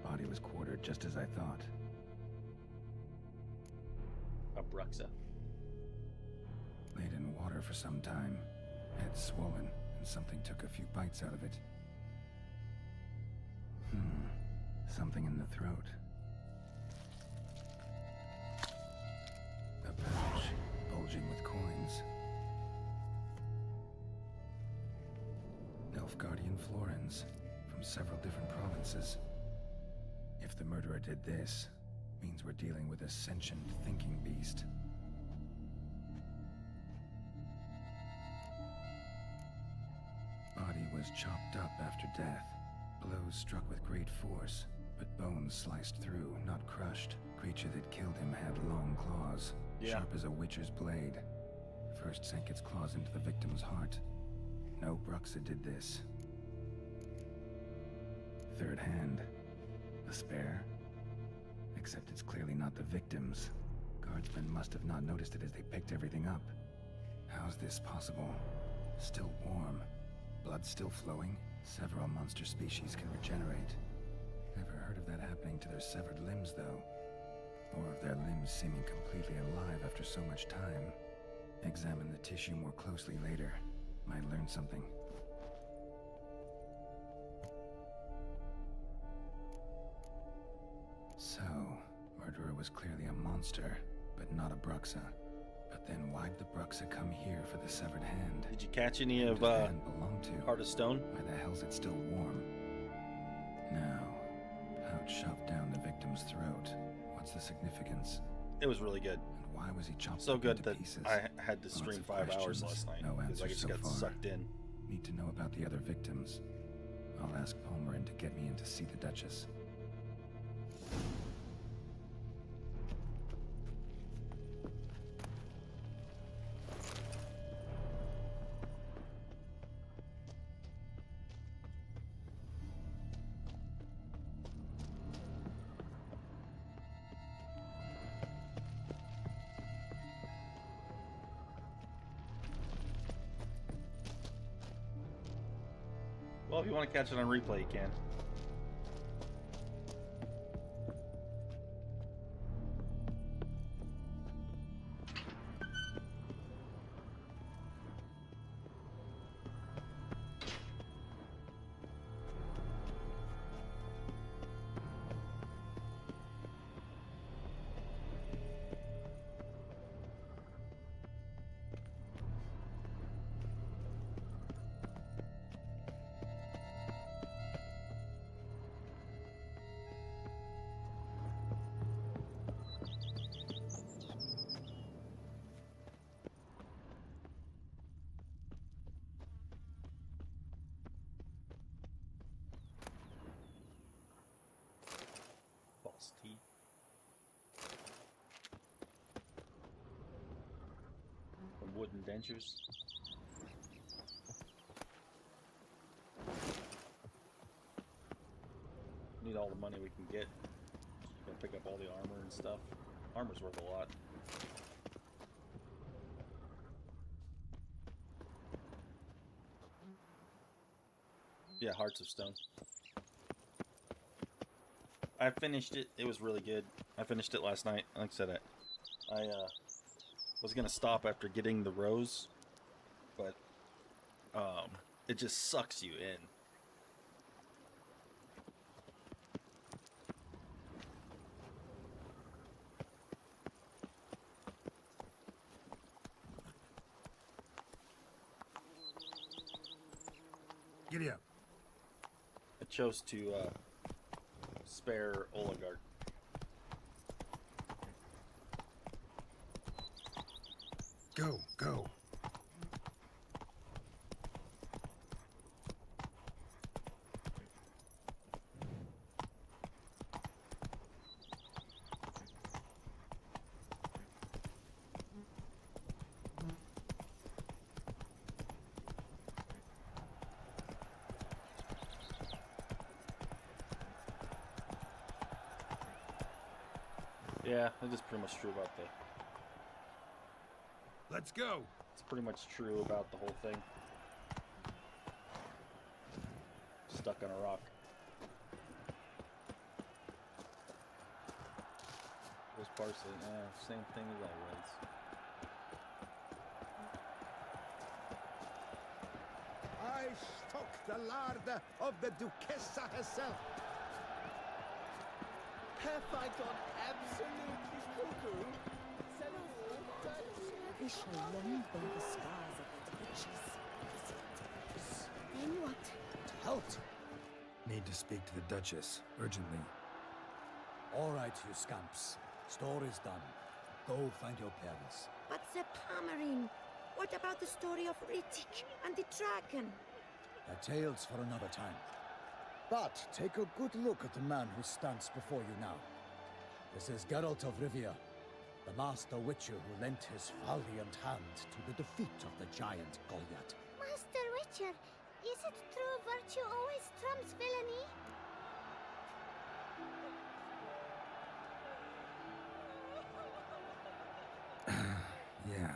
Body was quartered just as I thought. Abruxa. Laid in water for some time. Head swollen, and something took a few bites out of it. Something in the throat. A pouch, bulging with coins. Nilfgaardian florins, from several different provinces. If the murderer did this, means we're dealing with a sentient thinking beast. Body was chopped up after death. Blows struck with great force, but bones sliced through, not crushed. Creature that killed him had long claws, sharp as a witcher's blade. First sank its claws into the victim's heart. No Bruxa did this. Third hand. A spare? Except it's clearly not the victim's. Guardsmen must have not noticed it as they picked everything up. How's this possible? Still warm. Blood still flowing? Several monster species can regenerate. Never heard of that happening to their severed limbs, though. Or of their limbs seeming completely alive after so much time. Examine the tissue more closely later. Might learn something. So, murderer was clearly a monster, but not a Bruxa. But then why'd the Bruxa come here for the severed hand? Did you catch any of belong to? Heart of Stone? Why the hell's it still warm? Now, pouch shoved down the victim's throat. What's the significance? It was really good. And why was he chopped so up good into that pieces? I had to stream 5 hours last night No because I answers just so got far. sucked in. Need to know about the other victims. I'll ask Palmerin to get me in to see the Duchess. Well, if you want to catch it on replay, you can. indentures. Need all the money we can get. Gotta pick up all the armor and stuff. Armor's worth a lot. Yeah, Hearts of Stone. I finished it. It was really good. I finished it last night. Like I said, I was gonna stop after getting the rose, but it just sucks you in. Giddy up. I chose to spare Oligarch. Go, go. Yeah, that is pretty much true about the... Let's go. It's pretty much true about the whole thing. Stuck on a rock. Those parsley, same thing as always. I stock the larder of the Duchessa herself. Have I gone absolutely cuckoo? We shall long bear the scars of that witch's visitors. Then what? Halt! Need to speak to the Duchess, urgently. All right, you scamps. Story's done. Go find your parents. But the Palmerine, what about the story of Rittik and the dragon? They're tales for another time. But take a good look at the man who stands before you now. This is Geralt of Rivia, the master witcher who lent his valiant hand to the defeat of the giant Goliath. Master Witcher, is it true virtue always trumps villainy? Yeah,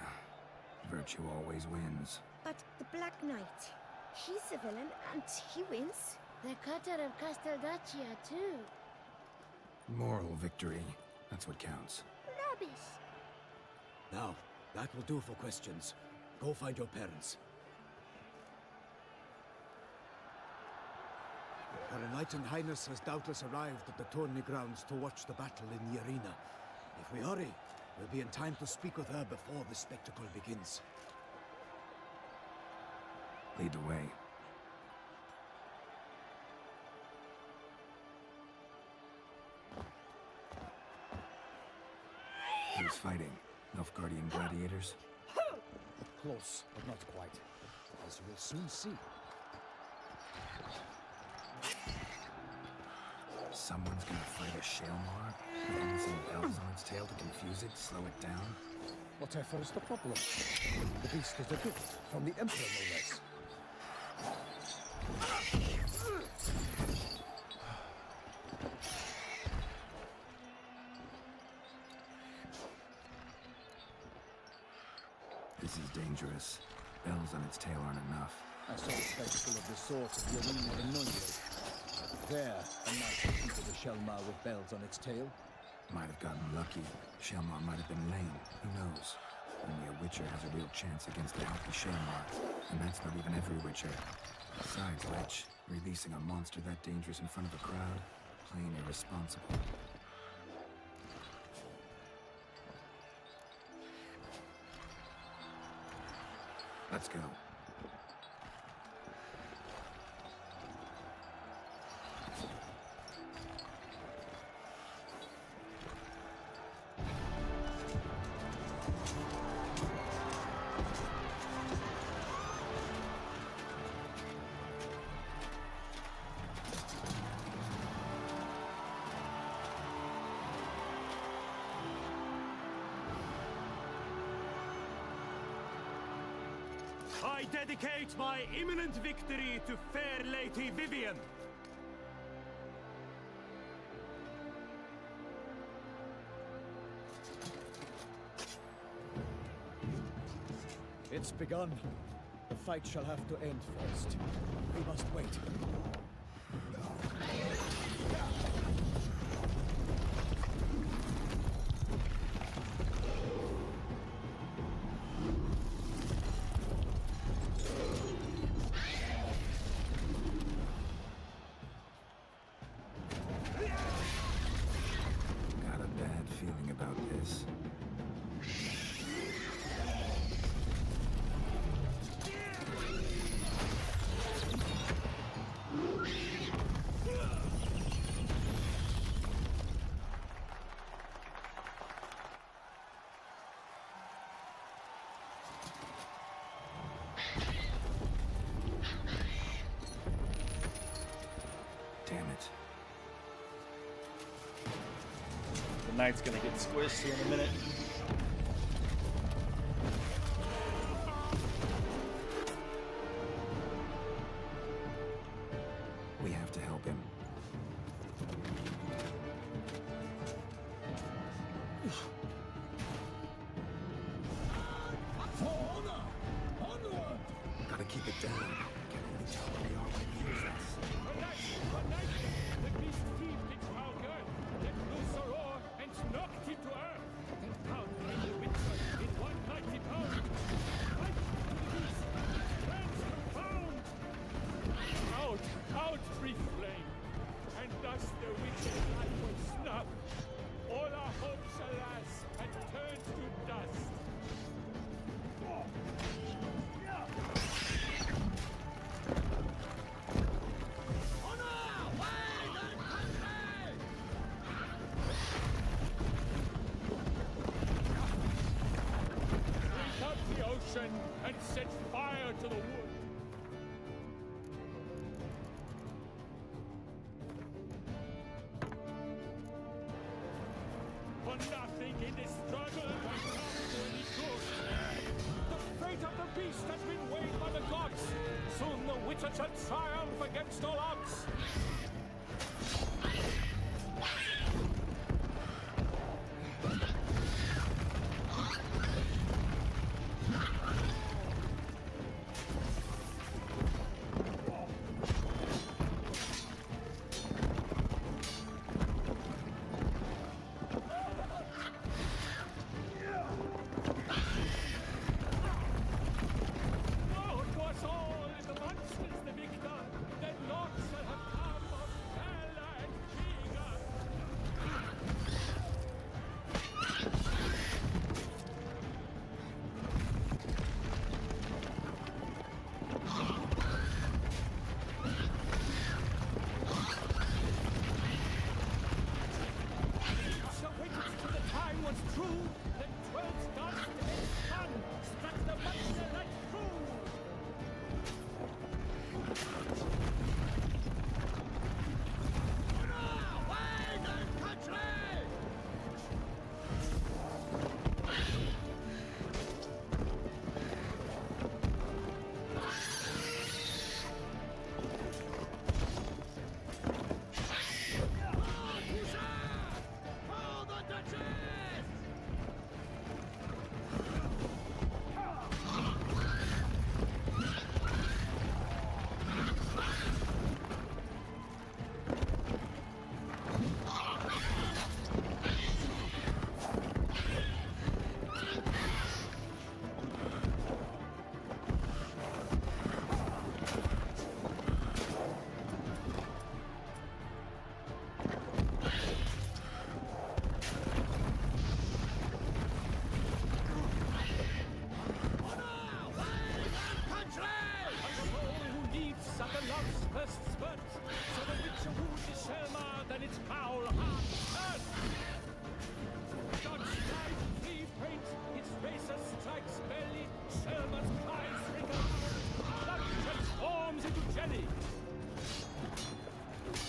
virtue always wins. But the Black Knight, he's a villain and he wins. The cutter of Casteldaccia, too. Moral victory, that's what counts. Rubbish. Now, that will do for questions. Go find your parents. Her Enlightened Highness has doubtless arrived at the tourney grounds to watch the battle in the arena. If we hurry, we'll be in time to speak with her before the spectacle begins. Lead the way. Who's fighting? Nilfgaardian gladiators? Close, but not quite. As you will soon see. Someone's gonna fight a Shalmar? With anything bells on its tail to confuse it, slow it down? Whatever is the problem? The beast is a gift from the Emperor, no less. This is dangerous. Bells on its tail aren't enough. I saw a spectacle of the sort at the arena in Nunley. There, a knight defeated a Shelmar with bells on its tail. Might have gotten lucky. Shelmar might have been lame. Who knows? Only a witcher has a real chance against a healthy Shelmar. And that's not even every witcher. Besides which, releasing a monster that dangerous in front of a crowd? Plain irresponsible. Let's go. I dedicate my imminent victory to fair Lady Vivian. It's begun. The fight shall have to end first. We must wait. Got a bad feeling about this. Damn it. The knight's gonna get squished here in a minute. We have to help him. Gotta keep it down. Can only tell where they are when he hears us. The beast thieved its power, let loose a roar, and knocked it to earth. Then down came the Witcher in 190 pounds. Right to the beast, hands confound. Out, brief flame, and thus the Witcher's life was snuffed. All our hopes, alas, had turned to dust. Break up the ocean and set fire to the wood. For nothing in this struggle can come to any good. The fate of the beast has been weighed by the gods. Soon the Witcher shall triumph against all odds. Oh, it was all in the monsters the victor. Then Lord shall have come of valor and vigor. So waited till the time was true. Then 12 dust and sun struck the monster like true. Who leaves sucker love's first spurt, so the Witcher wounds his Selma, then its foul heart hurt. God's knife free paint, his razor strikes belly, Selma's cries ring out, blood transforms into jelly.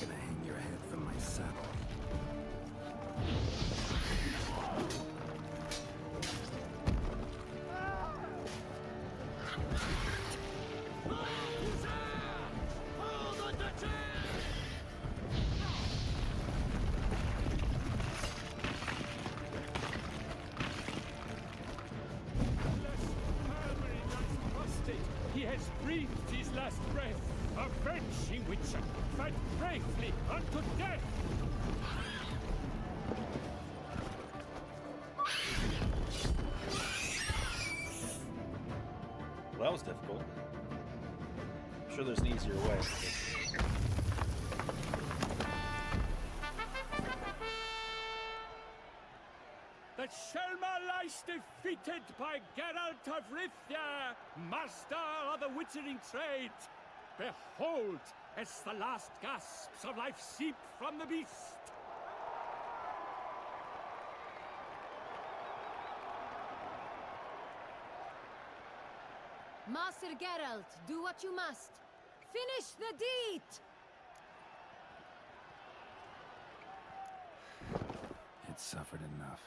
Gonna hang your head from my saddle. last breath, avenging Witcher, fight bravely unto death! Well, that was difficult. I'm sure there's an easier way. The Shelma lies defeated by Geralt of Rithia, master of the witchering trade. Behold, as the last gasps of life seep from the beast. Master Geralt, do what you must. Finish the deed! It suffered enough.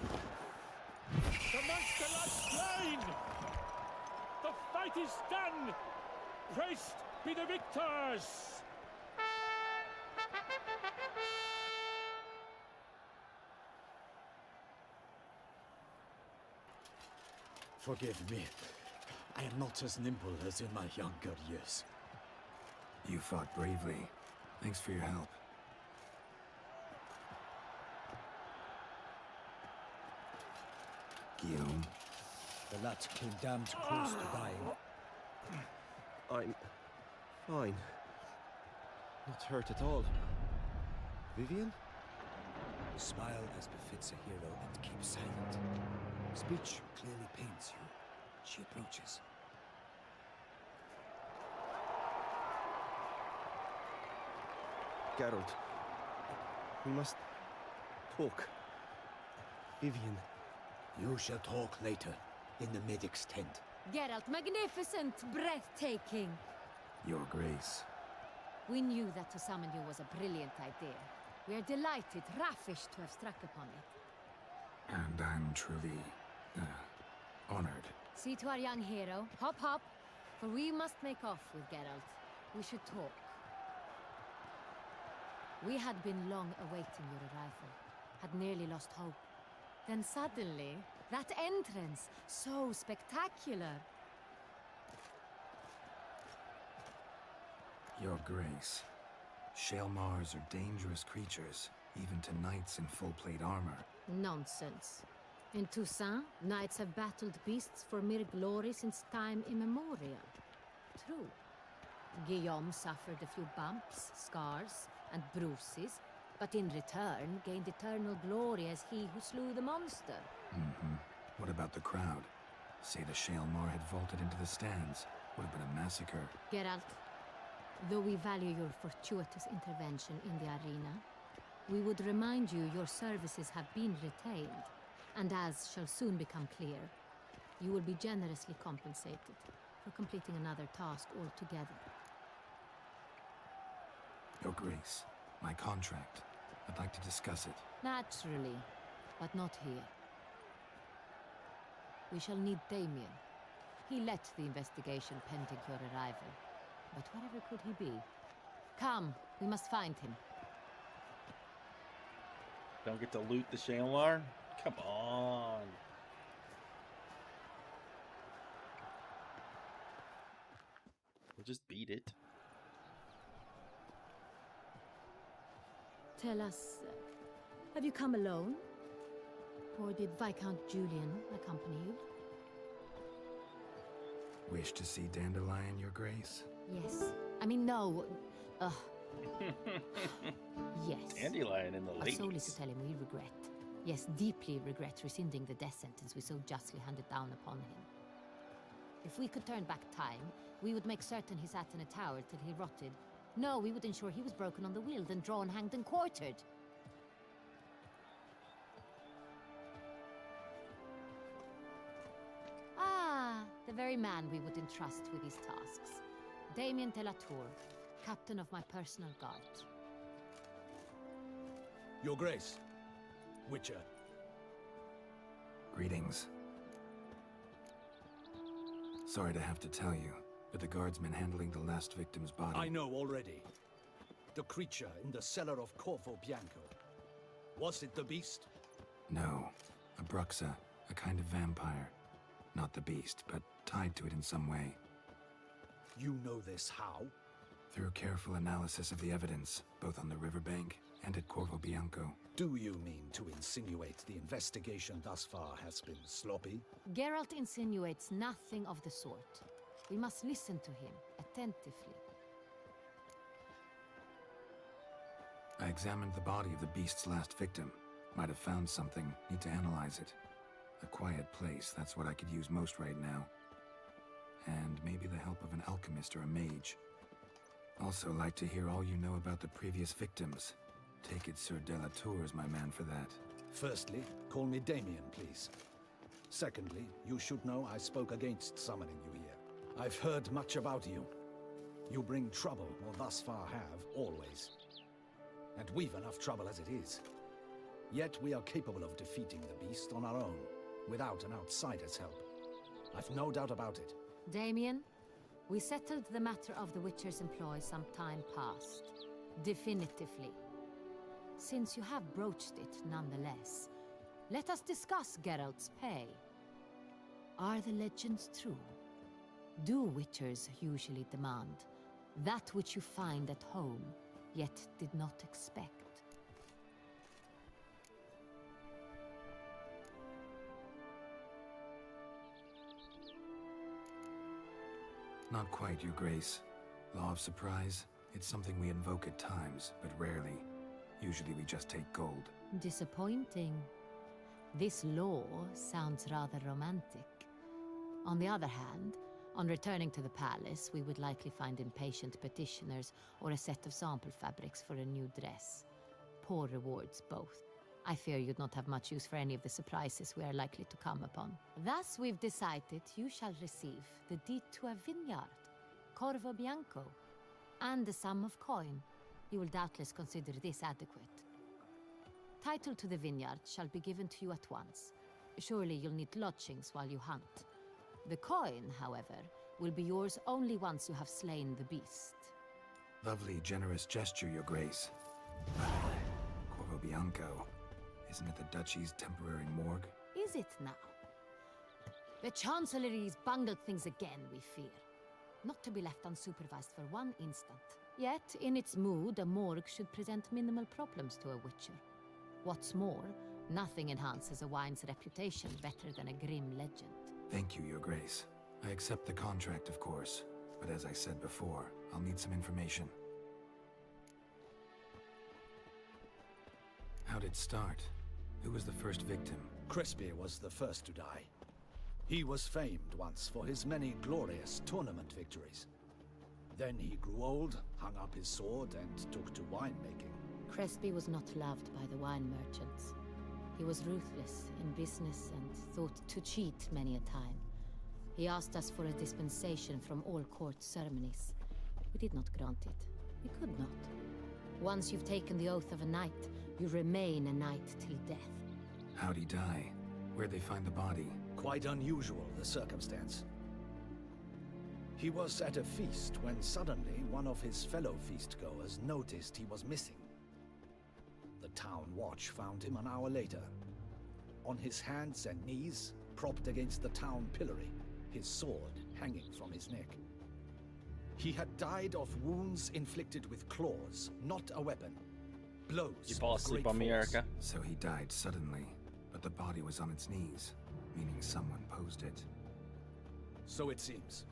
The monster lies slain! The fight is done! Praised be the victors! Forgive me. I am not as nimble as in my younger years. You fought bravely. Thanks for your help. Guillaume. The lad came damned close to dying. I'm fine. Not hurt at all. Vivian? Smile as befits a hero and keep silent. Speech clearly pains you. She approaches. Geralt. We must talk. Vivian. You shall talk later, in the medic's tent. Geralt, magnificent, breathtaking. Your Grace. We knew that to summon you was a brilliant idea. We are delighted, ravished to have struck upon it. And I'm truly, honored. See to our young hero. Hop, hop. For we must make off with Geralt. We should talk. We had been long awaiting your arrival. Had nearly lost hope. Then suddenly, that entrance, so spectacular. Your Grace. Shaelmars are dangerous creatures, even to knights in full-plate armor. Nonsense. In Toussaint, knights have battled beasts for mere glory since time immemorial. True. Guillaume suffered a few bumps, scars, and bruises, but in return gained eternal glory as he who slew the monster. Mm-hmm. What about the crowd? Say the Shaelmar had vaulted into the stands. Would have been a massacre. Geralt, though we value your fortuitous intervention in the arena, we would remind you your services have been retained, and as shall soon become clear, you will be generously compensated for completing another task altogether. Your Grace, my contract. I'd like to discuss it. Naturally, but not here. We shall need Damien. He led the investigation pending your arrival. But whatever could he be? Come, we must find him. Don't get to loot the Shaelmar? Come on. We'll just beat it. Tell us, have you come alone? Or did Viscount Julian accompany you? Wish to see Dandelion, Your Grace? Yes. I mean, no. Yes. Dandelion in the ladies. Solely to tell him we regret. Yes, deeply regret rescinding the death sentence we so justly handed down upon him. If we could turn back time, we would make certain he sat in a tower till he rotted. No, we would ensure he was broken on the wheel, then drawn, hanged, and quartered. Ah, the very man we would entrust with these tasks. Damien de la Tour, captain of my personal guard. Your Grace. Witcher. Greetings. Sorry to have to tell you, but the guardsman handling the last victim's body... I know already. The creature in the cellar of Corvo Bianco. Was it the beast? No. A Bruxa, a kind of vampire. Not the beast, but tied to it in some way. You know this how? Through careful analysis of the evidence, both on the riverbank and at Corvo Bianco. Do you mean to insinuate the investigation thus far has been sloppy? Geralt insinuates nothing of the sort. We must listen to him attentively. I examined the body of the beast's last victim. Might have found something. Need to analyze it. A quiet place, that's what I could use most right now. And maybe the help of an alchemist or a mage. Also like to hear all you know about the previous victims. Take it Sir Delatour is my man for that. Firstly, call me Damien, please. Secondly, you should know I spoke against summoning you here. I've heard much about you. You bring trouble, or thus far have, always. And we've enough trouble as it is. Yet we are capable of defeating the beast on our own, without an outsider's help. I've no doubt about it. Damien, we settled the matter of the Witcher's employ some time past. Definitively. Since you have broached it nonetheless, let us discuss Geralt's pay. Are the legends true? Do Witchers usually demand that which you find at home, yet did not expect? Not quite, Your Grace. Law of surprise, it's something we invoke at times, but rarely. Usually we just take gold. Disappointing. This law sounds rather romantic. On the other hand, on returning to the palace, we would likely find impatient petitioners or a set of sample fabrics for a new dress. Poor rewards, both. I fear you'd not have much use for any of the surprises we are likely to come upon. Thus, we've decided you shall receive the deed to a vineyard, Corvo Bianco, and the sum of coin. You will doubtless consider this adequate. Title to the vineyard shall be given to you at once. Surely you'll need lodgings while you hunt. The coin, however, will be yours only once you have slain the beast. Lovely, generous gesture, Your Grace. Corvo Bianco. Isn't it the Duchy's temporary morgue? Is it now? The Chancellery's bungled things again, we fear. Not to be left unsupervised for one instant. Yet, in its mood, a morgue should present minimal problems to a Witcher. What's more, nothing enhances a wine's reputation better than a grim legend. Thank you, Your Grace. I accept the contract, of course. But as I said before, I'll need some information. How'd it start? Who was the first victim? Crespi was the first to die. He was famed once for his many glorious tournament victories. Then he grew old, hung up his sword, and took to winemaking. Crespi was not loved by the wine merchants. He was ruthless in business and thought to cheat many a time. He asked us for a dispensation from all court ceremonies. We did not grant it. We could not. Once you've taken the oath of a knight, you remain a knight till death. How'd he die? Where'd they find the body? Quite unusual, the circumstance. He was at a feast when suddenly one of his fellow feastgoers noticed he was missing. The town watch found him an hour later. On his hands and knees, propped against the town pillory, his sword hanging from his neck. He had died of wounds inflicted with claws, not a weapon. Blows. You fall asleep on me, force. Erica? So he died suddenly, but the body was on its knees, meaning someone posed it. So it seems.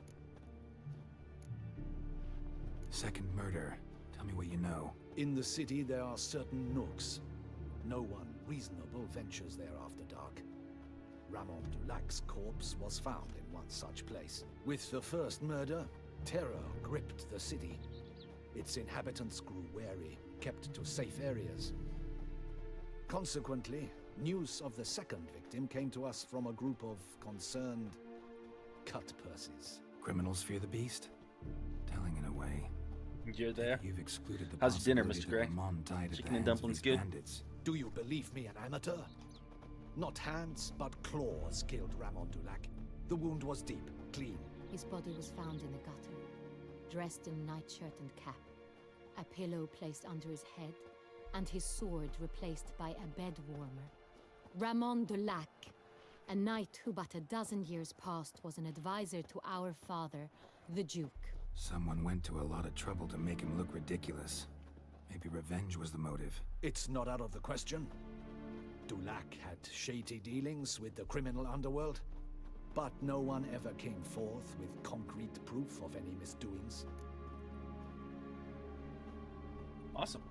Second murder. Tell me what you know. In the city, there are certain nooks. No one reasonable ventures there after dark. Ramon Dulac's corpse was found in one such place. With the first murder, terror gripped the city. Its inhabitants grew wary, kept to safe areas. Consequently, news of the second victim came to us from a group of concerned cut-purses. Criminals fear the beast? Telling in a way. You're there. You've excluded the How's your dinner, possibility Mr. Gray? that Ramon died at Chicken the and hands of dumplings these good? bandits. Do you believe me an amateur? Not hands, but claws killed Ramon Dulac. The wound was deep, clean. His body was found in a gutter, dressed in nightshirt and cap, a pillow placed under his head, and his sword replaced by a bed warmer. Ramon Dulac, A knight who but a dozen years past was an advisor to our father, the Duke. Someone went to a lot of trouble to make him look ridiculous. Maybe revenge was the motive. It's not out of the question. Dulac had shady dealings with the criminal underworld, but no one ever came forth with concrete proof of any misdoings. Awesome.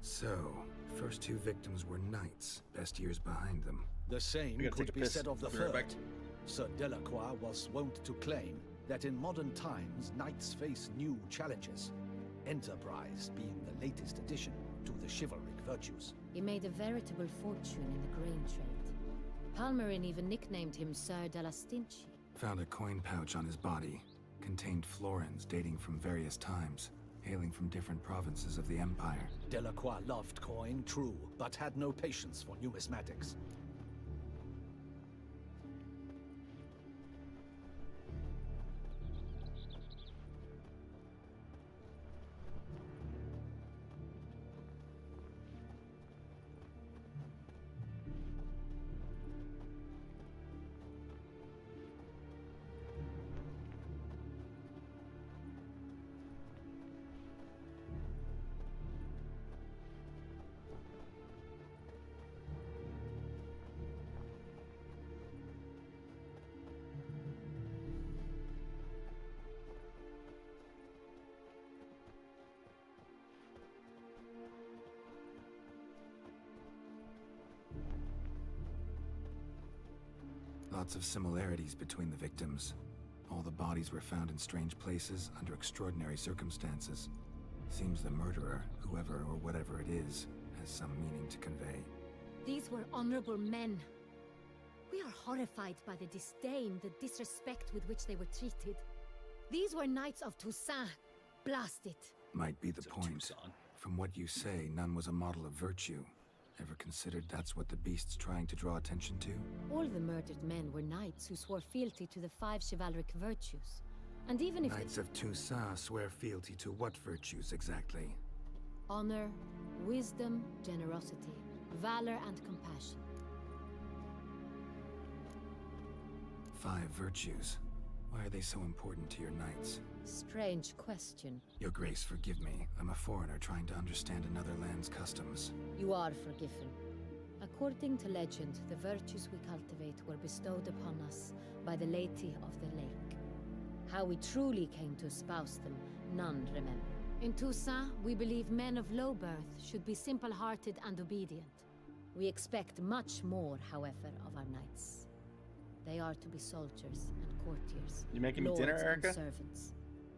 So, first two victims were knights, best years behind them. The same could be said of the third. Sir Delacroix was wont to claim that in modern times, knights face new challenges, enterprise being the latest addition to the chivalric virtues. He made a veritable fortune in the grain trade. Palmerin even nicknamed him Sir de la Stinchi. Found a coin pouch on his body. Contained florins dating from various times, hailing from different provinces of the Empire. Delacroix loved coin, true, but had no patience for numismatics. Lots of similarities between the victims. All the bodies were found in strange places under extraordinary circumstances. Seems the murderer, whoever or whatever it is, has some meaning to convey. These were honorable men. We are horrified by the disdain, the disrespect with which they were treated. These were knights of Toussaint. Blast it. Might be the point. From what you say, none was a model of virtue. Ever considered that's what the beast's trying to draw attention to? All the murdered men were knights who swore fealty to the 5 chivalric virtues. And even if Knights of Toussaint swear fealty to what virtues exactly? honor, wisdom, generosity, valor, and compassion. 5 virtues. Why are they so important to your knights? Strange question. Your Grace, forgive me. I'm a foreigner trying to understand another land's customs. You are forgiven. According to legend, the virtues we cultivate were bestowed upon us by the Lady of the Lake. How we truly came to espouse them, none remember. In Toussaint, we believe men of low birth should be simple-hearted and obedient. We expect much more, however, of our knights. They are to be soldiers and courtiers, You making me dinner, lords Erica? and servants.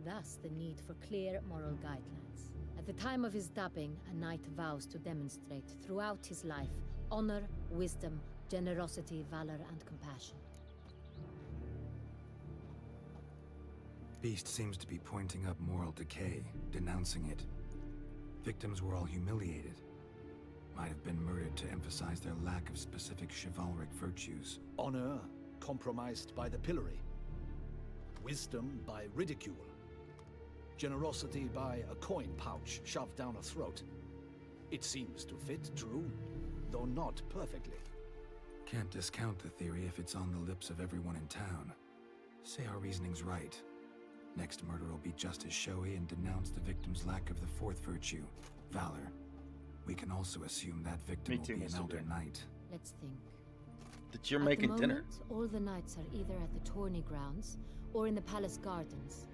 Thus, the need for clear moral guidelines. At the time of his dubbing, a knight vows to demonstrate throughout his life honor, wisdom, generosity, valor, and compassion. Beast seems to be pointing up moral decay, denouncing it. Victims were all humiliated. Might have been murdered to emphasize their lack of specific chivalric virtues. Honor compromised by the pillory. Wisdom by ridicule. Generosity by a coin pouch shoved down a throat. It seems to fit, true, though not perfectly. Can't discount the theory if it's on the lips of everyone in town. Say our reasoning's right. Next murder will be just as showy and denounce the victim's lack of the 4th virtue, valor. We can also assume that victim will be an elder knight. Let's think. That you're At making the dinner. moment, all the knights are either at the tourney grounds or in the palace gardens.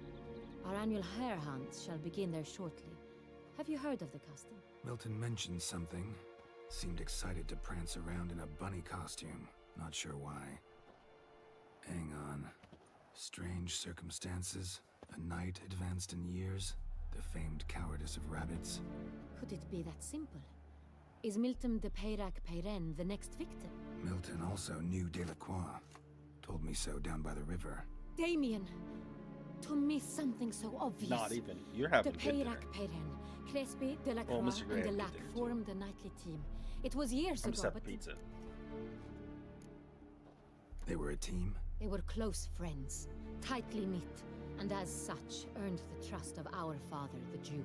Our annual hare hunts shall begin there shortly. Have you heard of the custom? Milton mentioned something. Seemed excited to prance around in a bunny costume. Not sure why. Hang on. Strange circumstances. A knight advanced in years. The famed cowardice of rabbits. Could it be that simple? Is Milton de Peyrac-Peyren the next victim? Milton also knew Delacroix. Told me so down by the river. Damien! To miss something so obvious. Not even. You're having De good dinner. Peyrac-Peyren, Crespi, Delacroix, Mr. Gray and had Delac good dinner, too. formed a knightly team. It was years I'm just ago, having but pizza. They were a team? they were close friends, tightly knit, and as such earned the trust of our father, the Duke.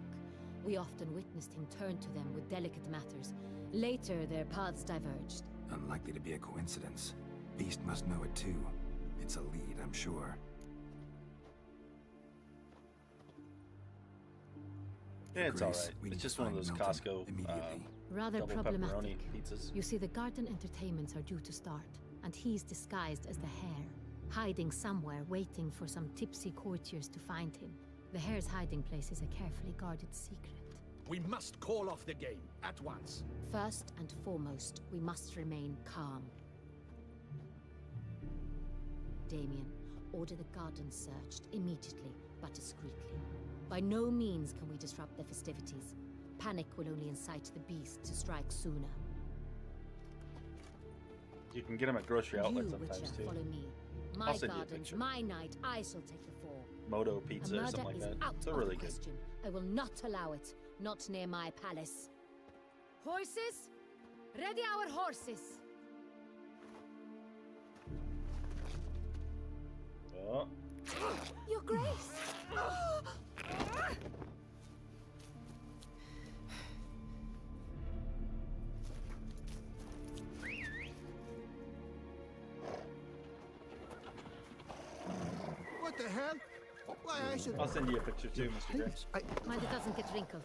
We often witnessed him turn to them with delicate matters. Later, their paths diverged. Unlikely to be a coincidence. Beast must know it too. It's a lead, I'm sure. Yeah, it's Grace, alright. we It's need just to one of find those Milton Costco immediately. Rather double problematic. pepperoni pizzas. You see, the garden entertainments are due to start, and he's disguised as the hare, hiding somewhere, waiting for some tipsy courtiers to find him. The hare's hiding place is a carefully guarded secret. We must call off the game at once. First and foremost, we must remain calm. Damien, order the garden searched immediately, but discreetly. By no means can we disrupt the festivities. Panic will only incite the beast to strike sooner. You can get them at grocery outlets sometimes Witcher, too. follow me. I'll My send you a gardens, picture. my night, I shall take the fall. Moto pizza A or murder something like is that. out It's of really the good. question. I will not allow it. Not near my palace. Horses? Ready our horses! Oh. Your Grace! What the hell? Why, I should... I'll send you a picture too, Mr. Grace. Mind it doesn't get wrinkled.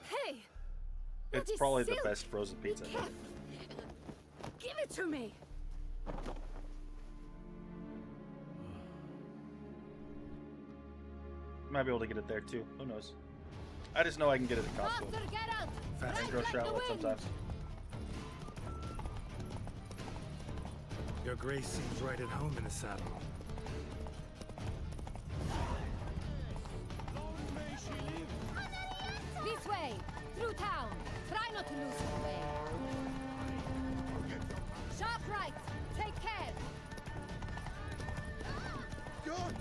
Hey! It's Bloody probably the silk! best frozen pizza ever. Give it to me! Might be able to get it there too. Who knows? I just know I can get it at Costco. Faster, Geralt! And grocery outlet sometimes. Your Grace seems right at home in the saddle. This way! Through town! Try not to lose your way! Sharp right! Take care! God!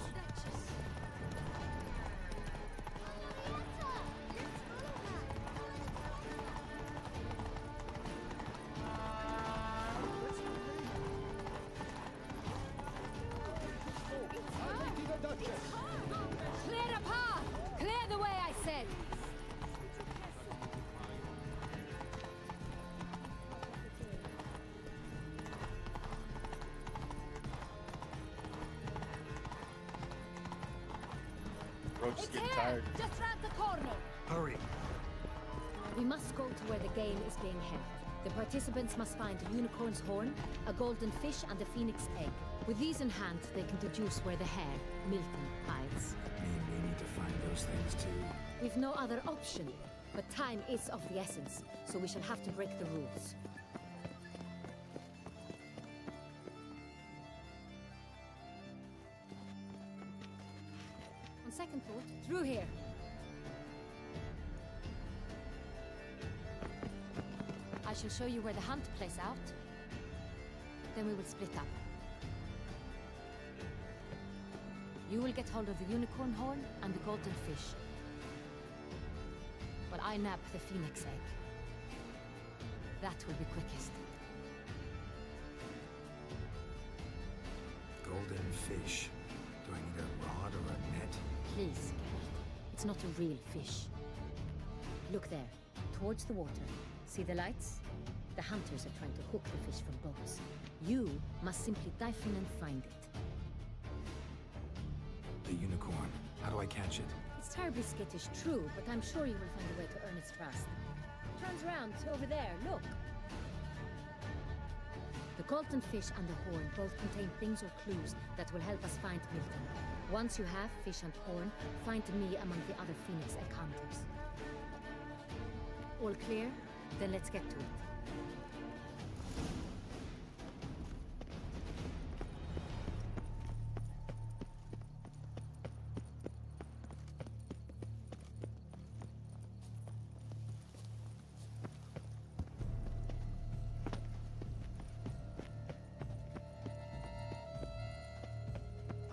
Clear a path! Clear the way, I said! Roach is It's getting here! tired. Just round the corner! Hurry! We must go to where the game is being held. The participants must find a unicorn's horn, a golden fish, and a phoenix egg. With these in hand, they can deduce where the hare, Milton, hides. Mean we need to find those things too. We've no other option, but time is of the essence, so we shall have to break the rules. On second thought, through here. I shall show you where the hunt plays out. Then we will split up. You will get hold of the unicorn horn and the golden fish. While I nab the phoenix egg. That will be quickest. Golden fish. Do I need a rod or a net? Please, Geralt. It's not a real fish. Look there, towards the water. See the lights? The hunters are trying to hook the fish from boats. You must simply dive in and find it. The unicorn. How do I catch it? It's terribly skittish, true, but I'm sure you will find a way to earn its trust. Turns around, over there, look. The golden fish and the horn both contain things or clues that will help us find Milton. Once you have fish and horn, find me among the other Phoenix egg hunters. All clear? Then let's get to it.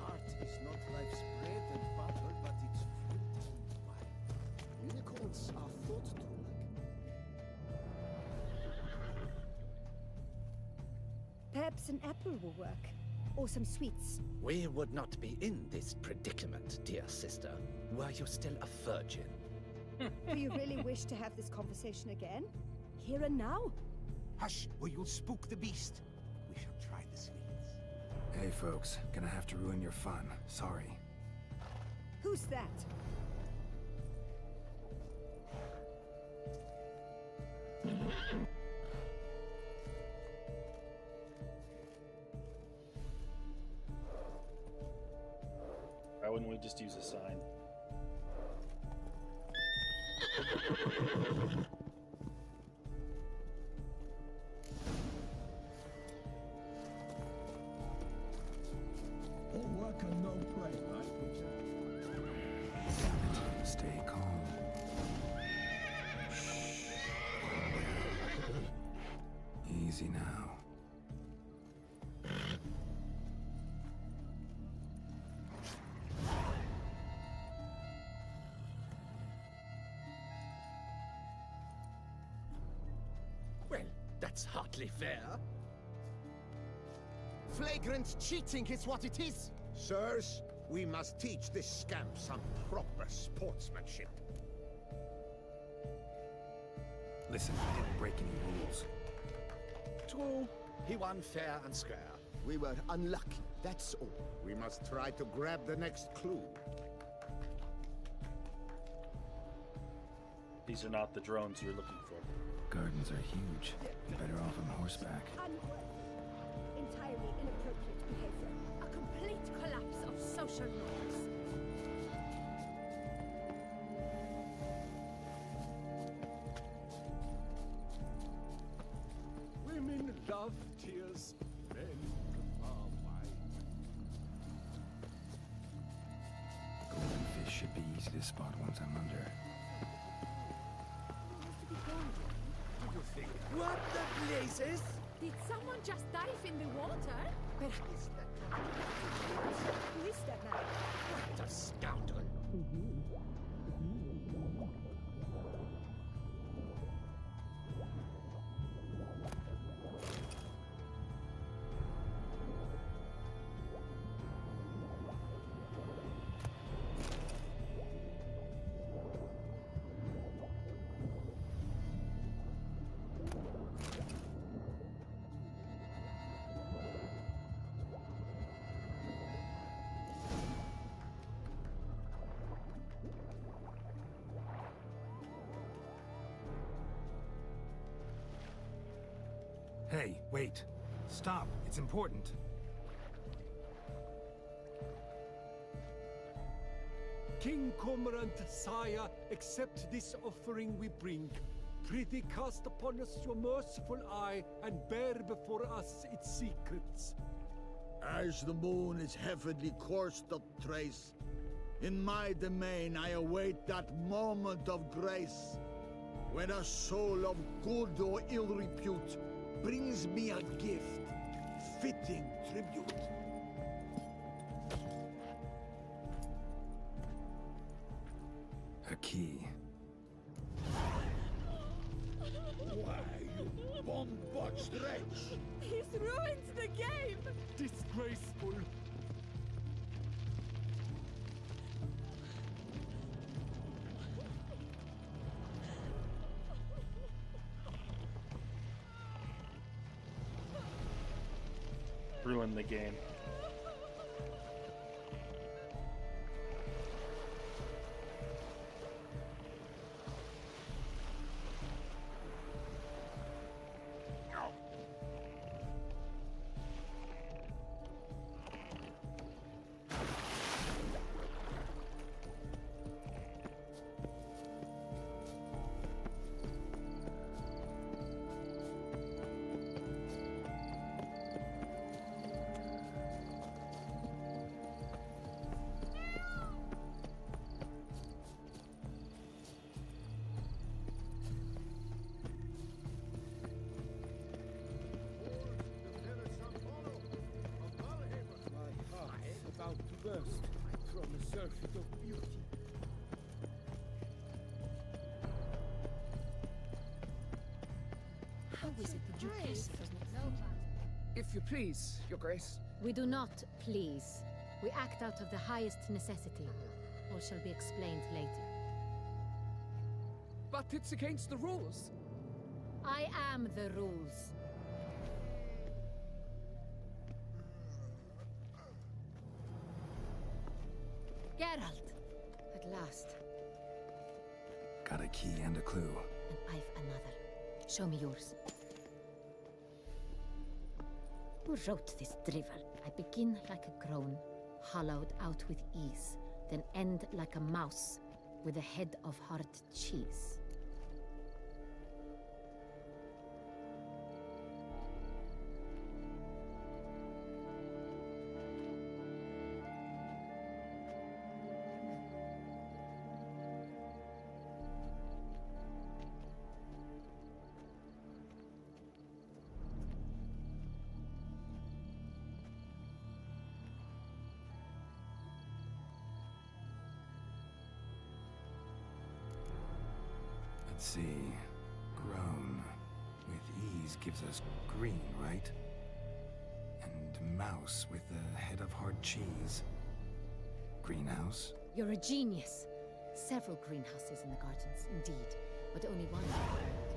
Art is not life's bread and butter, but its fruit and wine. Unicorns are thought to Perhaps an apple will work. or some sweets. We would not be in this predicament, dear sister, were you still a virgin. Do you really wish to have this conversation again? Here and now? Hush, or you'll spook the beast. We shall try the sweets. Hey folks, gonna have to ruin your fun. Sorry. Who's that? Why wouldn't we just use a sign? All work and no play, right? Stay calm. Easy now. Well, that's hardly fair. Flagrant cheating is what it is. Sirs, we must teach this scamp some proper sportsmanship. Listen, I didn't break any rules. True, he won fair and square. We were unlucky, that's all. We must try to grab the next clue. These are not the drones you're looking for. Gardens are huge. Better off on horseback. Entirely inappropriate behavior. A complete collapse of social norms. Women love tears, men are wine. Golden fish should be easy to spot once I'm under. What the blazes? Did someone just dive in the water? Who is that man? What a scoundrel. Hey, wait. Stop. It's important. King Cormorant, sire, accept this offering we bring. Prithee cast upon us your merciful eye, and bear before us its secrets. As the moon is heavily coursed up trace, in my domain I await that moment of grace, when a soul of good or ill repute brings me a gift, fitting tribute. A key. Why, you bomb-botched wretch! He's ruined the game! Disgraceful. Ruin the game. About to burst from a surfeit of beauty. How is it that you kiss? If you please, Your Grace, We do not please. We act out of the highest necessity. All shall be explained later. But it's against the rules. I am the rules. Geralt! At last. Got a key and a clue. And I've another. Show me yours. Who wrote this drivel? I begin like a groan, hollowed out with ease, then end like a mouse, with a head of hard cheese. Let's see. Grown. With ease gives us green, right? And mouse with the head of hard cheese. Greenhouse? You're a genius. Several greenhouses in the gardens, indeed, but only one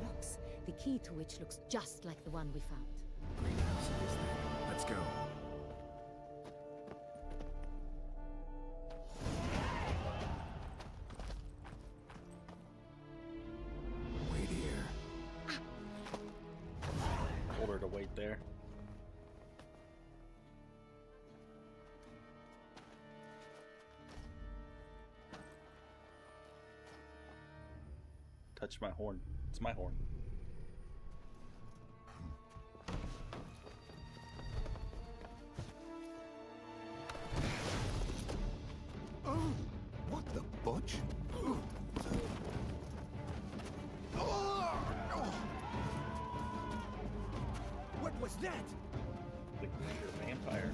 looks, the key to which looks just like the one we found. Greenhouse it is then. Let's go. Wait here. Told her to wait there. Touch my horn. It's my horn. Oh, what the butch? What was that? The greater vampire.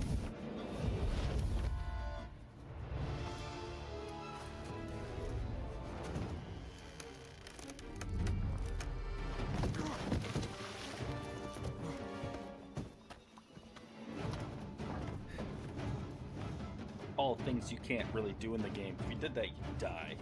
All things you can't really do in the game. If you did that, you'd die.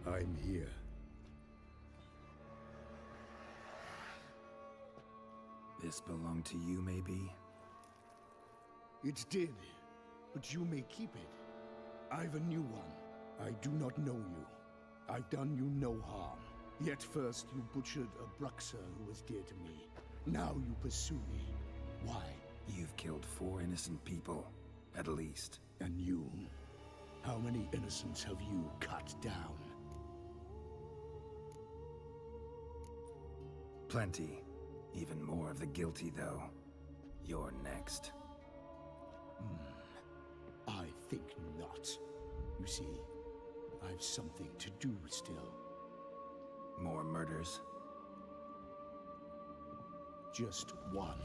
I'm here. This belonged to you, maybe? It did, but you may keep it. I've a new one. I do not know you. I've done you no harm. Yet first you butchered a Bruxer who was dear to me. Now you pursue me. Why? You've killed 4 innocent people, at least. And you? How many innocents have you cut down? Plenty. Even more of the guilty, though. You're next. I think not. You see, I've something to do still. More murders? Just one.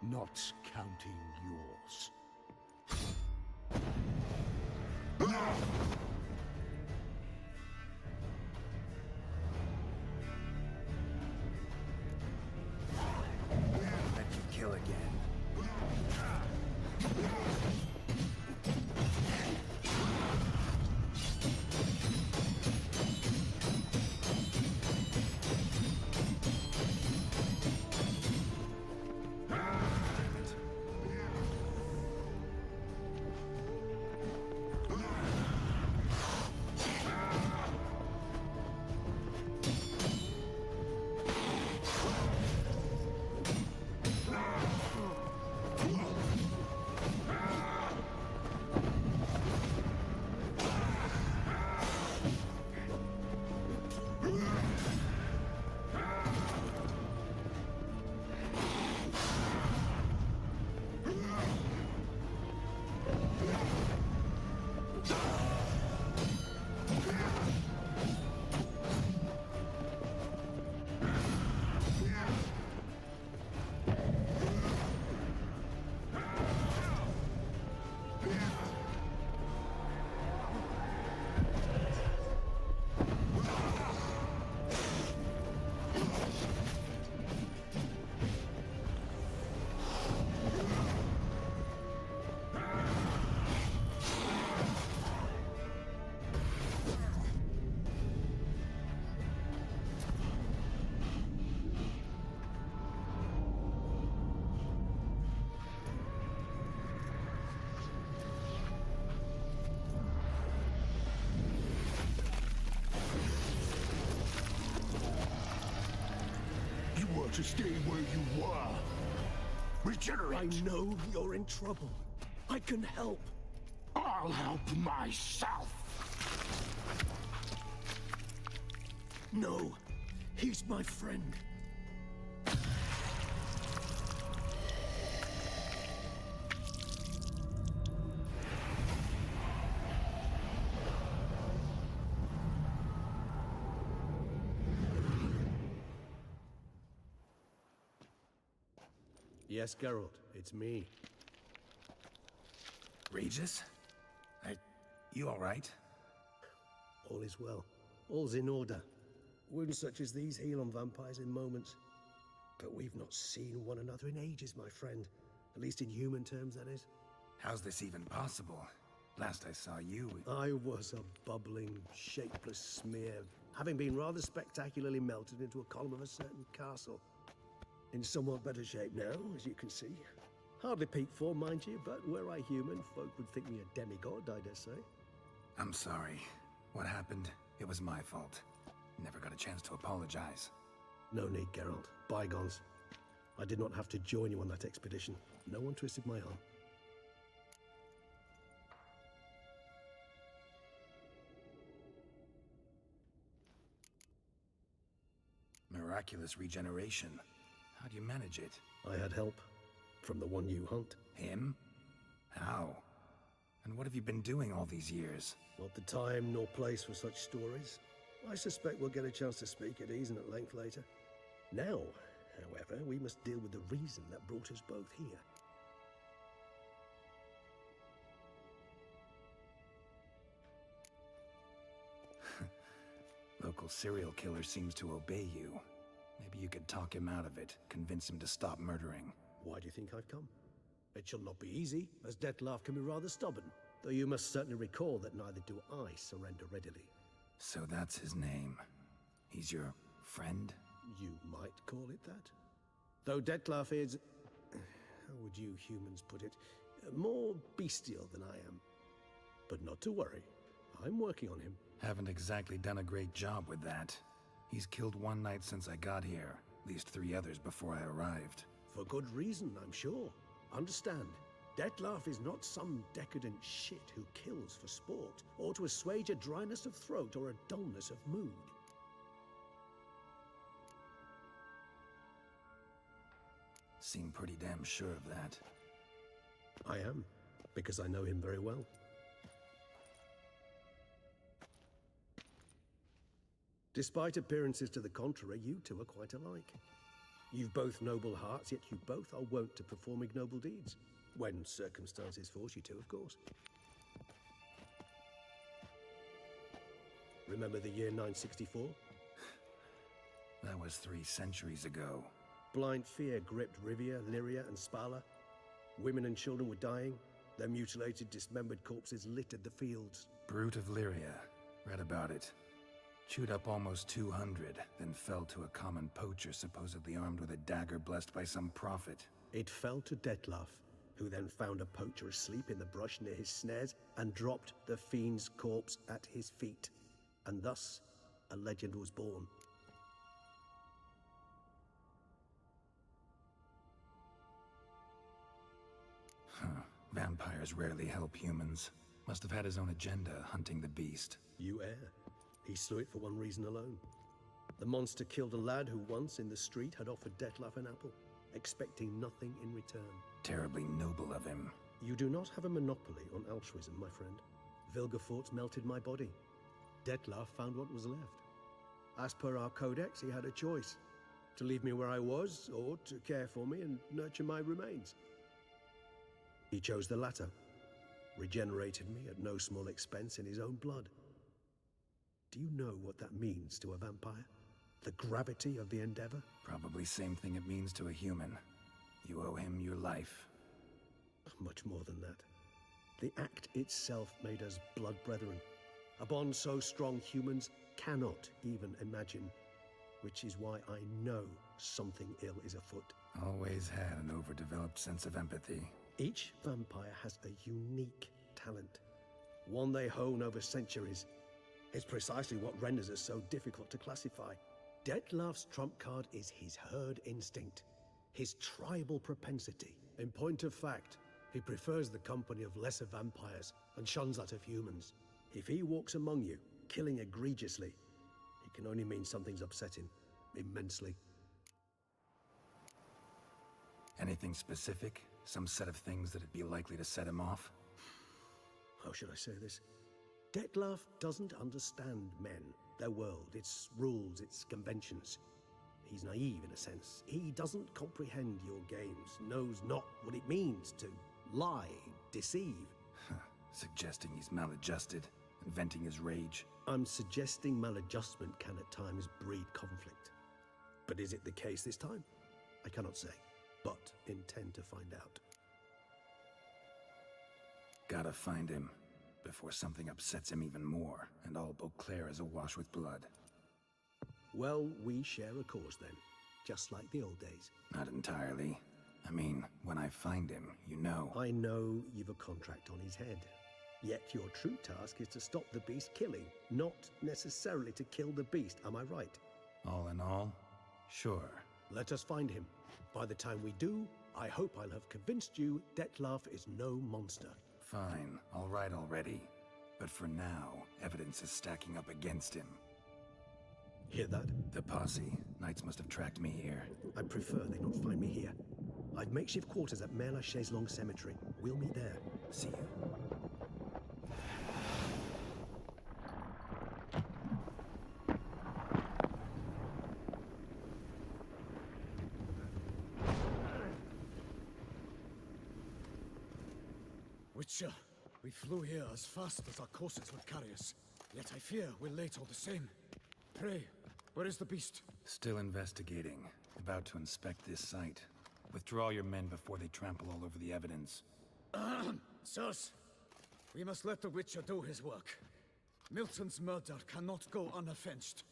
Not counting yours. Let you kill again. to stay where you were. Regenerate. I know you're in trouble. I can help. I'll help myself. No, he's my friend. Yes, Geralt, it's me. Regis? You all right? All is well. All's in order. Wounds such as these heal on vampires in moments. But we've not seen one another in ages, my friend. At least in human terms, that is. How's this even possible? Last I saw you... I was a bubbling, shapeless smear, having been rather spectacularly melted into a column of a certain castle. In somewhat better shape now, as you can see. Hardly peak form, mind you, but were I human, folk would think me a demigod, I dare say. I'm sorry. What happened, it was my fault. Never got a chance to apologize. No need, Geralt. Bygones. I did not have to join you on that expedition. No one twisted my arm. Miraculous regeneration. How do you manage it? I had help. From the one you hunt. Him? How? And what have you been doing all these years? Not the time nor place for such stories. I suspect we'll get a chance to speak at ease and at length later. Now, however, we must deal with the reason that brought us both here. Local serial killer seems to obey you. Maybe you could talk him out of it, convince him to stop murdering. Why do you think I've come? It shall not be easy, as Dettlaff can be rather stubborn. Though you must certainly recall that neither do I surrender readily. So that's his name. He's your friend? You might call it that. Though Dettlaff is... how would you humans put it? More bestial than I am. But not to worry. I'm working on him. Haven't exactly done a great job with that. He's killed one knight since I got here. At least 3 others before I arrived. For good reason, I'm sure. Understand, Dettlaff is not some decadent shit who kills for sport, or to assuage a dryness of throat or a dullness of mood. Seem pretty damn sure of that. I am, because I know him very well. Despite appearances to the contrary, you two are quite alike. You've both noble hearts, yet you both are wont to perform ignoble deeds. When circumstances force you to, of course. Remember the year 964? That was 3 centuries ago. Blind fear gripped Rivia, Lyria, and Spala. Women and children were dying. Their mutilated, dismembered corpses littered the fields. Brute of Lyria. Read about it. Chewed up almost 200, then fell to a common poacher supposedly armed with a dagger blessed by some prophet. It fell to Dettlaff, who then found a poacher asleep in the brush near his snares and dropped the fiend's corpse at his feet. And thus, a legend was born. Vampires rarely help humans. Must have had his own agenda, hunting the beast. You err. He slew it for one reason alone. The monster killed a lad who once, in the street, had offered Dettlaff an apple, expecting nothing in return. Terribly noble of him. You do not have a monopoly on altruism, my friend. Vilgefortz melted my body. Dettlaff found what was left. As per our codex, he had a choice. To leave me where I was, or to care for me and nurture my remains. He chose the latter. Regenerated me at no small expense in his own blood. Do you know what that means to a vampire? The gravity of the endeavor? Probably same thing it means to a human. You owe him your life. Much more than that. The act itself made us blood brethren. A bond so strong humans cannot even imagine. Which is why I know something ill is afoot. Always had an overdeveloped sense of empathy. Each vampire has a unique talent. One they hone over centuries. It's precisely what renders us so difficult to classify. Detlef's trump card is his herd instinct, his tribal propensity. In point of fact, he prefers the company of lesser vampires and shuns that of humans. If he walks among you, killing egregiously, it can only mean something's upset him immensely. Anything specific? Some set of things that'd be likely to set him off? How should I say this? Detlef doesn't understand men, their world, its rules, its conventions. He's naive in a sense. He doesn't comprehend your games, knows not what it means to lie, deceive. Suggesting he's maladjusted and venting his rage. I'm suggesting maladjustment can at times breed conflict. But is it the case this time? I cannot say, but intend to find out. Gotta find him before something upsets him even more, and all Beauclair is awash with blood. Well, we share a cause then, just like the old days. Not entirely. I mean, when I find him, you know. I know you've a contract on his head. Yet your true task is to stop the beast killing, not necessarily to kill the beast, am I right? All in all, sure. Let us find him. By the time we do, I hope I'll have convinced you Detlef is no monster. Fine, all right already. But for now, evidence is stacking up against him. Hear that? The posse. Knights must have tracked me here. I prefer they not find me here. I've makeshift quarters at Mère Lachaise Long Cemetery. We'll meet there. See you. Witcher, we flew here as fast as our courses would carry us. Yet I fear we're late all the same. Pray, where is the beast? Still investigating. About to inspect this site. Withdraw your men before they trample all over the evidence. Sirs, we must let the Witcher do his work. Milton's murder cannot go unavenged.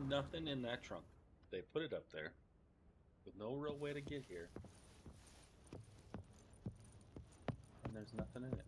Nothing in that trunk. They put it up there with no real way to get here. And there's nothing in it.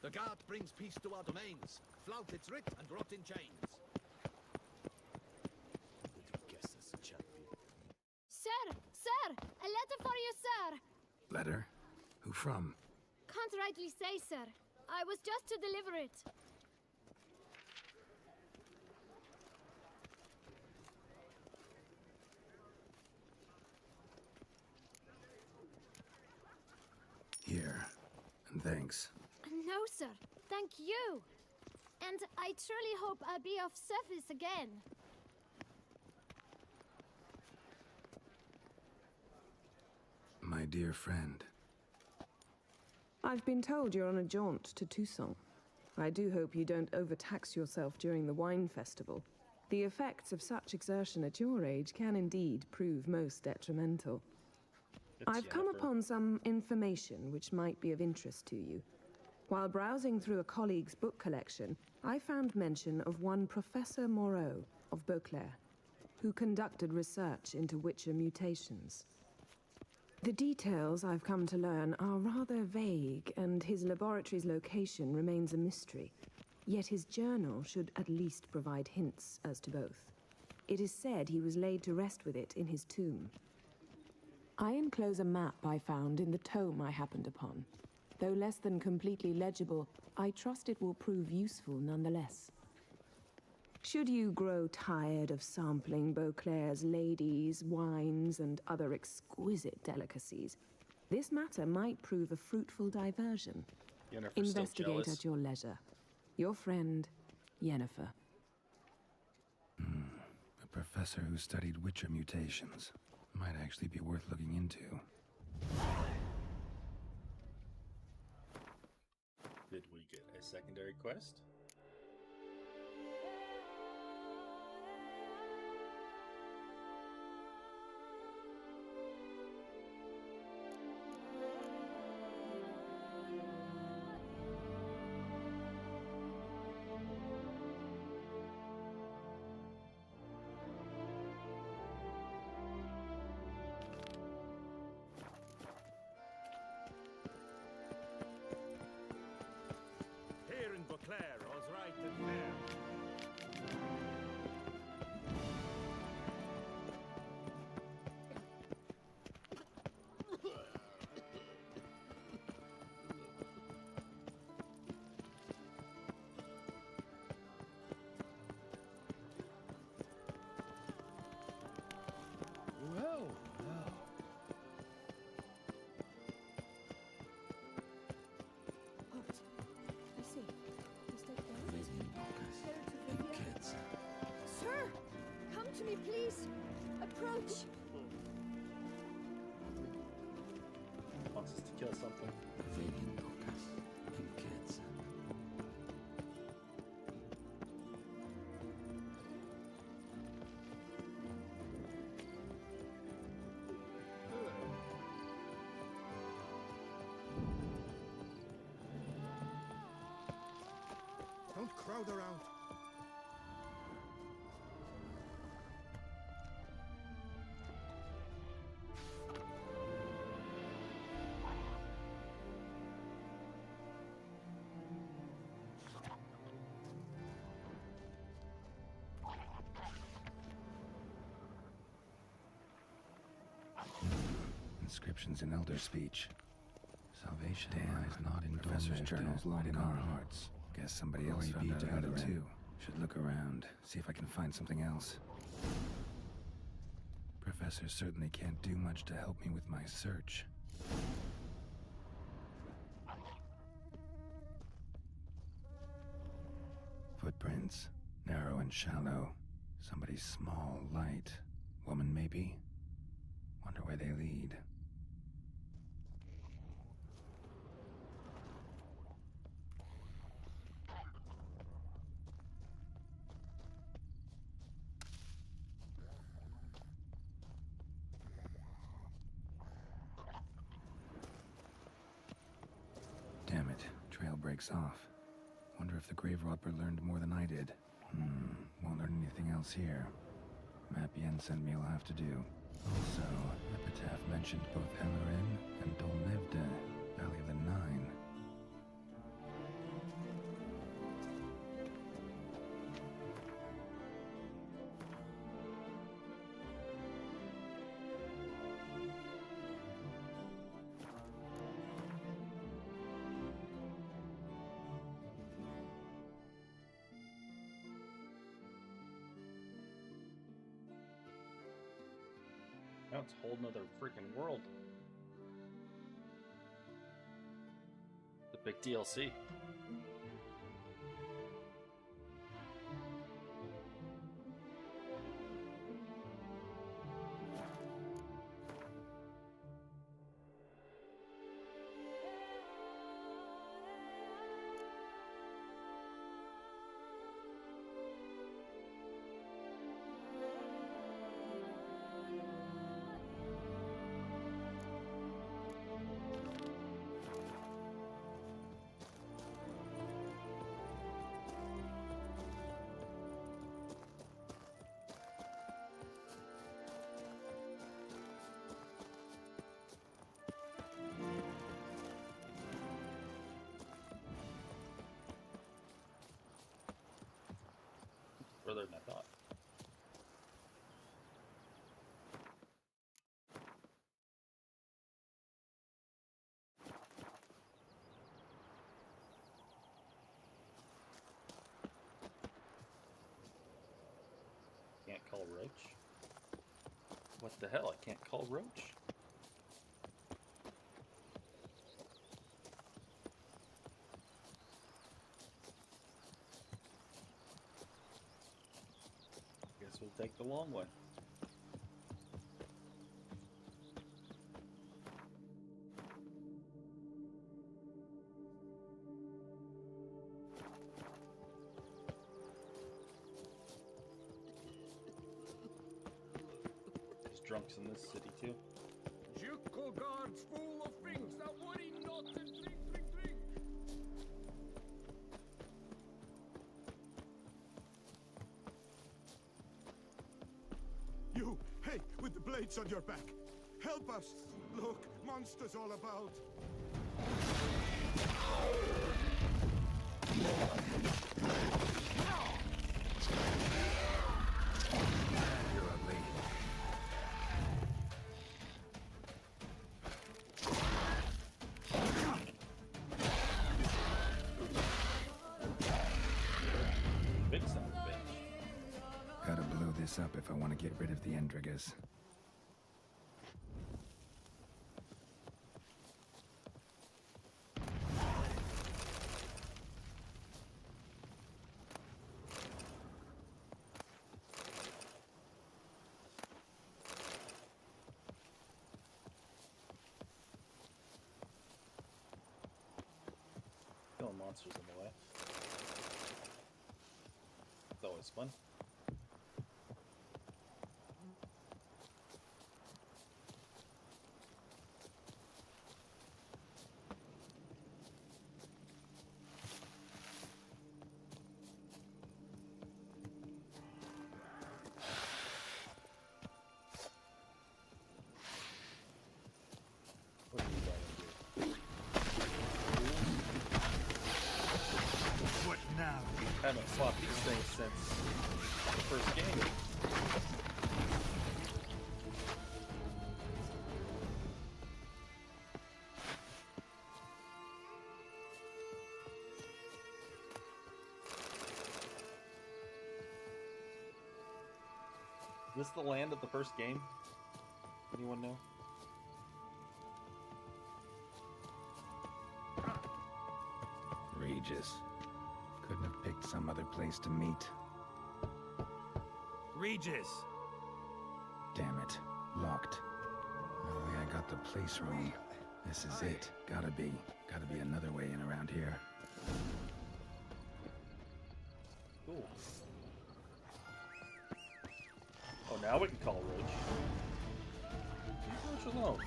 The guard brings peace to our domains. Flout its writ and rot in chains. Sir! Sir! A letter for you, sir! Letter? Who from? Can't rightly say, sir. I was just to deliver it. Here. And thanks. No, sir. Thank you. And I truly hope I'll be of service again. My dear friend. I've been told you're on a jaunt to Toussaint. I do hope you don't overtax yourself during the wine festival. The effects of such exertion at your age can indeed prove most detrimental. I've come upon some information which might be of interest to you. While browsing through a colleague's book collection, I found mention of one Professor Moreau of Beauclair, who conducted research into Witcher mutations. The details I've come to learn are rather vague, and his laboratory's location remains a mystery. Yet his journal should at least provide hints as to both. It is said he was laid to rest with it in his tomb. I enclose a map I found in the tome I happened upon. Though less than completely legible, I trust it will prove useful nonetheless. Should you grow tired of sampling Beauclair's ladies, wines, and other exquisite delicacies, this matter might prove a fruitful diversion. Investigate at your leisure. Your friend, Yennefer. A professor who studied Witcher mutations. Might actually be worth looking into. Did we get a secondary quest? Here in Beauclair, all's right and fair. Well, well. I see. Mr. Kids. Sir! Come to me, please! Approach! Wants us to kill something. Kids. Don't crowd around. Inscriptions in Elder speech. Salvation lies not in Professor's journals, but in our hearts. Guess somebody else found out about it too. Should look around, see if I can find something else. Professor certainly can't do much to help me with my search. Footprints, narrow and shallow. Somebody's small, light. Woman, maybe? Wonder where they lead. Damn it, trail breaks off. Wonder if the grave robber learned more than I did. Won't learn anything else here. Map Yen sent me will have to do. Also, Epitaph mentioned both Ellerin and Dolnevda, Valley of the Nine. Now it's a whole nother freaking world. The big DLC. farther than I thought. Can't call Roach? What the hell? I can't call Roach? Guess we'll take the long one. There's drunks in this city too. Ducal guards full of things. Now worry not and drink, drink, drink. You, hey, with the blades on your back. Help us. Look, monsters all about. You're ugly. Big son of a bitch. Gotta blow this up if I want to get rid of the Endrigas. Killing monsters in the way. It's always fun. What are you going to do? What now? Haven't fought these things since the first game. Is this the land of the first game? Anyone know? Regis. Couldn't have picked some other place to meet. Regis! Damn it. Locked. No way I got the place wrong. This is it. Gotta be another way in around here. Cool. Oh, now we can call Roach. Leave Roach alone.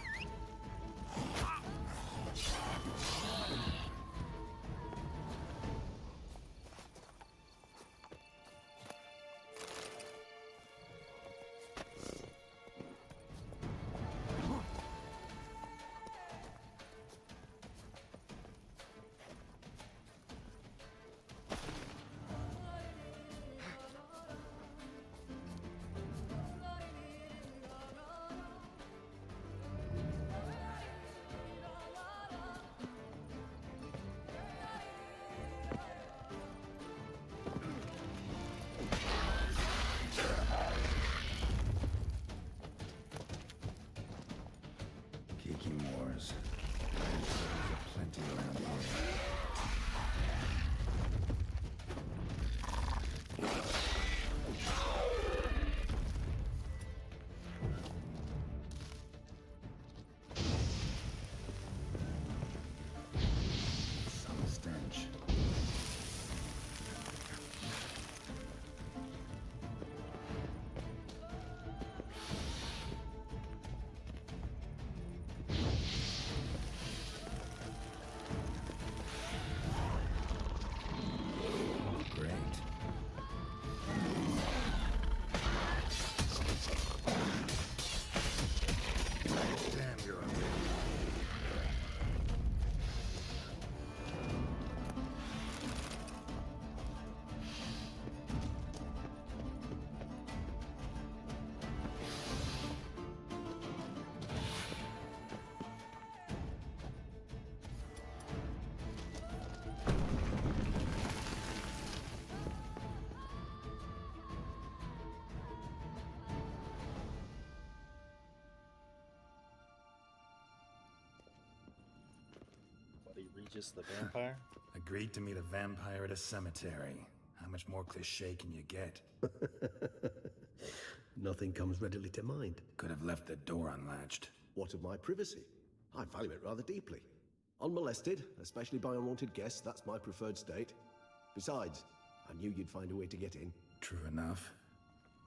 Kiki Moors. There's plenty around here. Some stench. just the vampire? Agreed to meet a vampire at a cemetery. How much more cliché can you get? Nothing comes readily to mind. Could have left the door unlatched. What of my privacy? I value it rather deeply. Unmolested, especially by unwanted guests, that's my preferred state. Besides, I knew you'd find a way to get in. True enough.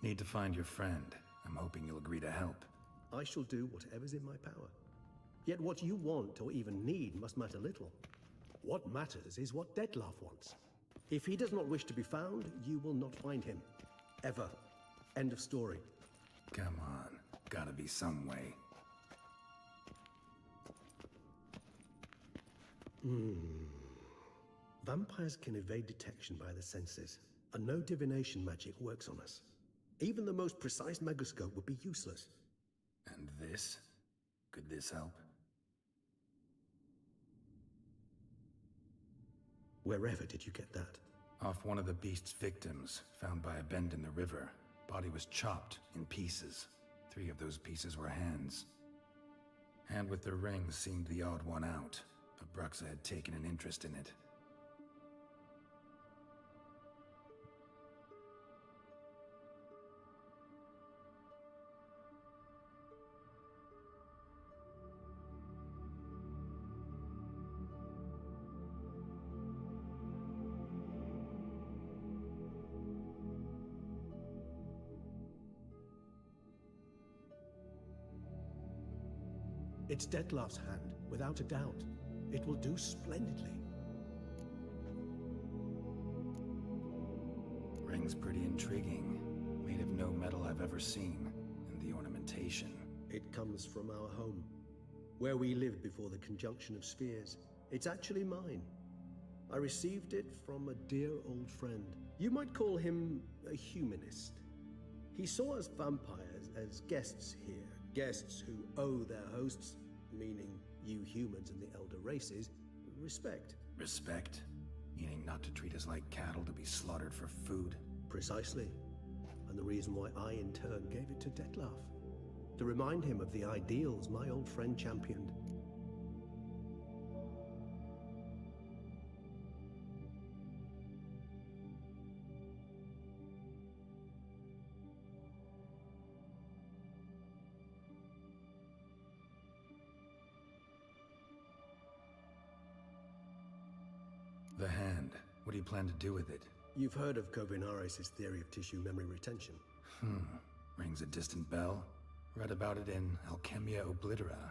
Need to find your friend. I'm hoping you'll agree to help. I shall do whatever's in my power. Yet what you want or even need must matter little. What matters is what Dettlaff wants. If he does not wish to be found, you will not find him. Ever. End of story. Come on. Gotta be some way. Vampires can evade detection by the senses, and no divination magic works on us. Even the most precise megascope would be useless. And this? Could this help? Wherever did you get that? Off one of the beast's victims, found by a bend in the river. Body was chopped in pieces. 3 of those pieces were hands. Hand with the ring seemed the odd one out, but Bruxa had taken an interest in it. It's Dettlaff's hand, without a doubt. It will do splendidly. Ring's pretty intriguing. Made of no metal I've ever seen. And the ornamentation. It comes from our home, where we lived before the conjunction of spheres. It's actually mine. I received it from a dear old friend. You might call him a humanist. He saw us vampires as guests here. Guests who owe their hosts, meaning you humans and the elder races, respect. Respect? Meaning not to treat us like cattle to be slaughtered for food? Precisely. And the reason why I, in turn, gave it to Dettlaff. To remind him of the ideals my old friend championed. The hand. What do you plan to do with it? You've heard of Kovinaris' theory of tissue memory retention. Rings a distant bell. Read about it in Alchemia Oblitera.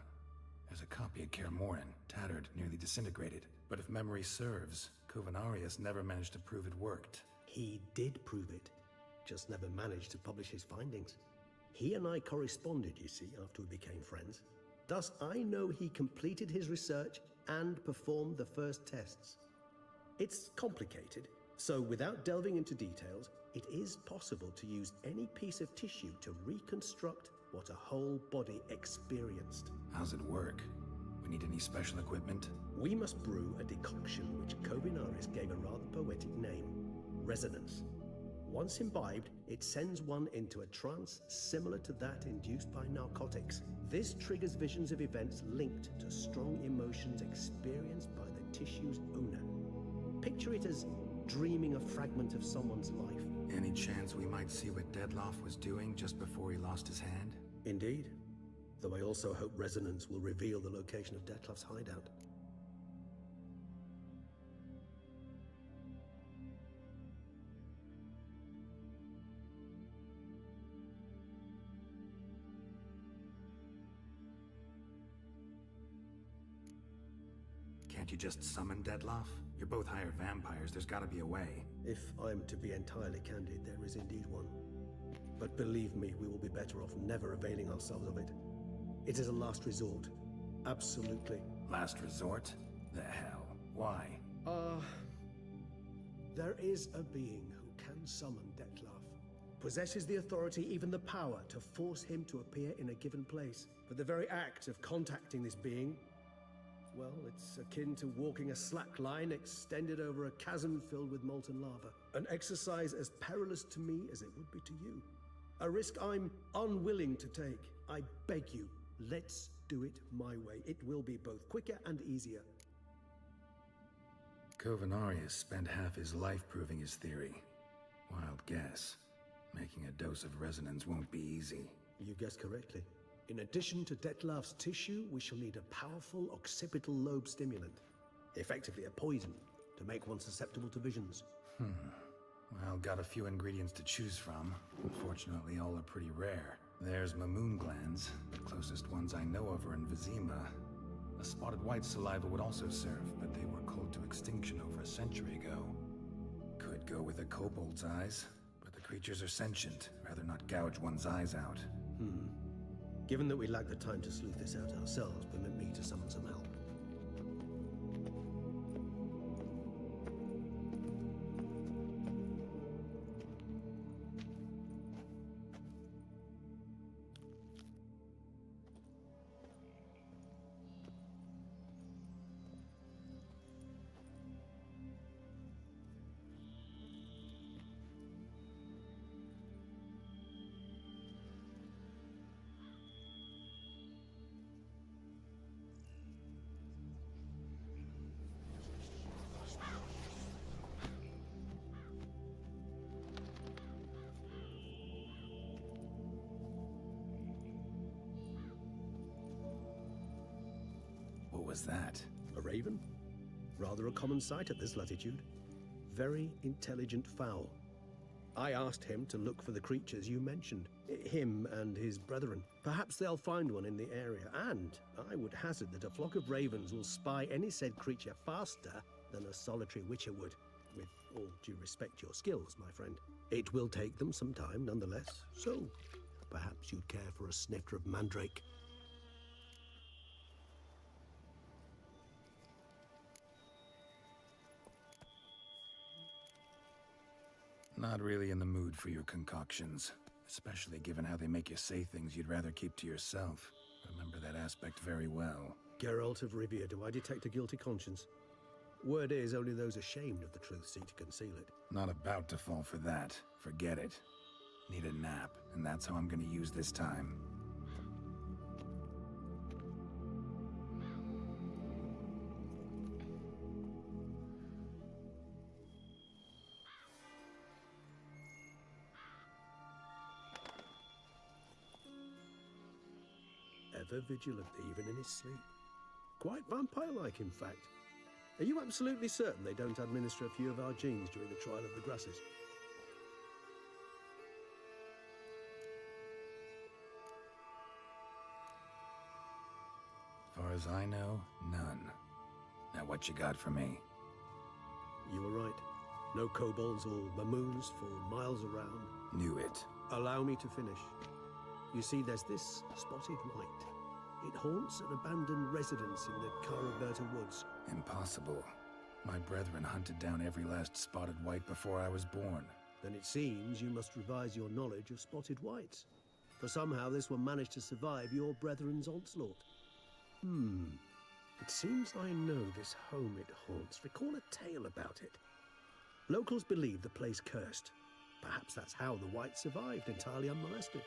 There's a copy of Kaer Morhen, tattered, nearly disintegrated. But if memory serves, Kovinaris never managed to prove it worked. He did prove it, just never managed to publish his findings. He and I corresponded, you see, after we became friends. Thus, I know he completed his research and performed the first tests. It's complicated, so without delving into details, it is possible to use any piece of tissue to reconstruct what a whole body experienced. How's it work? We need any special equipment? We must brew a decoction which Kovinaris gave a rather poetic name, resonance. Once imbibed, it sends one into a trance similar to that induced by narcotics. This triggers visions of events linked to strong emotions experienced by the tissue's owner. Picture it as dreaming a fragment of someone's life. Any chance we might see what Dettlaff was doing just before he lost his hand? Indeed. Though I also hope resonance will reveal the location of Dettlaff's hideout. Can't you just summon Dettlaff? You're both hired vampires, there's gotta be a way. If I'm to be entirely candid, there is indeed one. But believe me, we will be better off never availing ourselves of it. It is a last resort. Absolutely. Last resort? The hell? Why? There is a being who can summon Dettlaff. Possesses the authority, even the power, to force him to appear in a given place. But the very act of contacting this being, well, it's akin to walking a slack line extended over a chasm filled with molten lava. An exercise as perilous to me as it would be to you. A risk I'm unwilling to take. I beg you, let's do it my way. It will be both quicker and easier. Covenarius spent half his life proving his theory. Wild guess. Making a dose of resonance won't be easy. You guessed correctly. In addition to Detlav's tissue, we shall need a powerful occipital lobe stimulant. Effectively a poison, to make one susceptible to visions. Well, got a few ingredients to choose from. Unfortunately, all are pretty rare. There's Mamoon glands. The closest ones I know of are in Vizima. A spotted white saliva would also serve, but they were cold to extinction over a century ago. Could go with a kobold's eyes, but the creatures are sentient. Rather not gouge one's eyes out. Given that we lack the time to sleuth this out ourselves, permit me to summon some help. What was that? A raven? Rather a common sight at this latitude. Very intelligent fowl. I asked him to look for the creatures you mentioned. Him and his brethren. Perhaps they'll find one in the area, and I would hazard that a flock of ravens will spy any said creature faster than a solitary witcher would. With all due respect to your skills, my friend. It will take them some time, nonetheless, so perhaps you'd care for a snifter of mandrake. Not really in the mood for your concoctions. Especially given how they make you say things you'd rather keep to yourself. Remember that aspect very well. Geralt of Rivia, do I detect a guilty conscience? Word is, only those ashamed of the truth seek to conceal it. Not about to fall for that. Forget it. Need a nap, and that's how I'm gonna use this time. Ever vigilant, even in his sleep. Quite vampire-like, in fact. Are you absolutely certain they don't administer a few of our genes during the trial of the grasses? Far as I know, none. Now what you got for me? You were right. No kobolds or mamoons for miles around. Knew it. Allow me to finish. You see, there's this spotted white. It haunts an abandoned residence in the Caraberta woods. Impossible. My brethren hunted down every last spotted white before I was born. Then it seems you must revise your knowledge of spotted whites. For somehow this one managed to survive your brethren's onslaught. It seems I know this home it haunts. Recall a tale about it. Locals believe the place cursed. Perhaps that's how the whites survived entirely unmolested.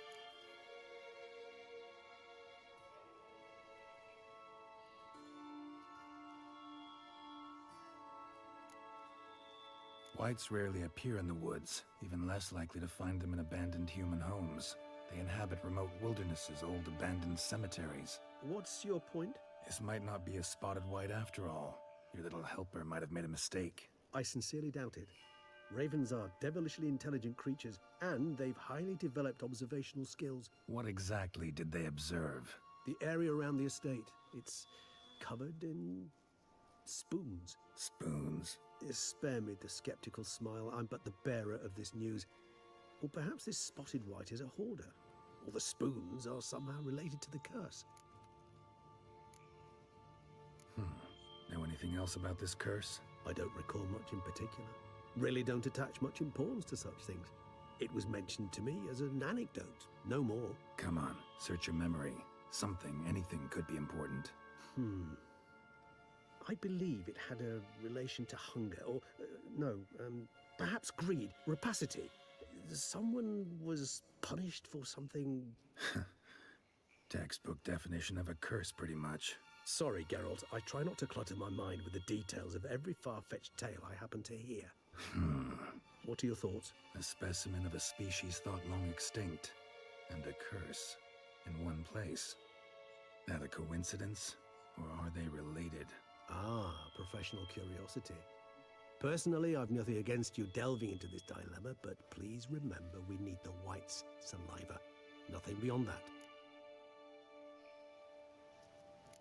Whites rarely appear in the woods, even less likely to find them in abandoned human homes. They inhabit remote wildernesses, old abandoned cemeteries. What's your point? This might not be a spotted white after all. Your little helper might have made a mistake. I sincerely doubt it. Ravens are devilishly intelligent creatures, and they've highly developed observational skills. What exactly did they observe? The area around the estate. It's covered in spoons. Spoons? Spare me the skeptical smile. I'm but the bearer of this news. Or perhaps this spotted white is a hoarder. Or the spoons are somehow related to the curse. Know anything else about this curse? I don't recall much in particular. Really don't attach much importance to such things. It was mentioned to me as an anecdote, no more. Come on, search your memory. Something, anything could be important. I believe it had a relation to hunger, or, perhaps greed, rapacity. Someone was punished for something... Textbook definition of a curse, pretty much. Sorry, Geralt. I try not to clutter my mind with the details of every far-fetched tale I happen to hear. What are your thoughts? A specimen of a species thought long extinct, and a curse in one place. That a coincidence, or are they related? Ah, professional curiosity. Personally, I've nothing against you delving into this dilemma, but please remember we need the white's saliva. Nothing beyond that.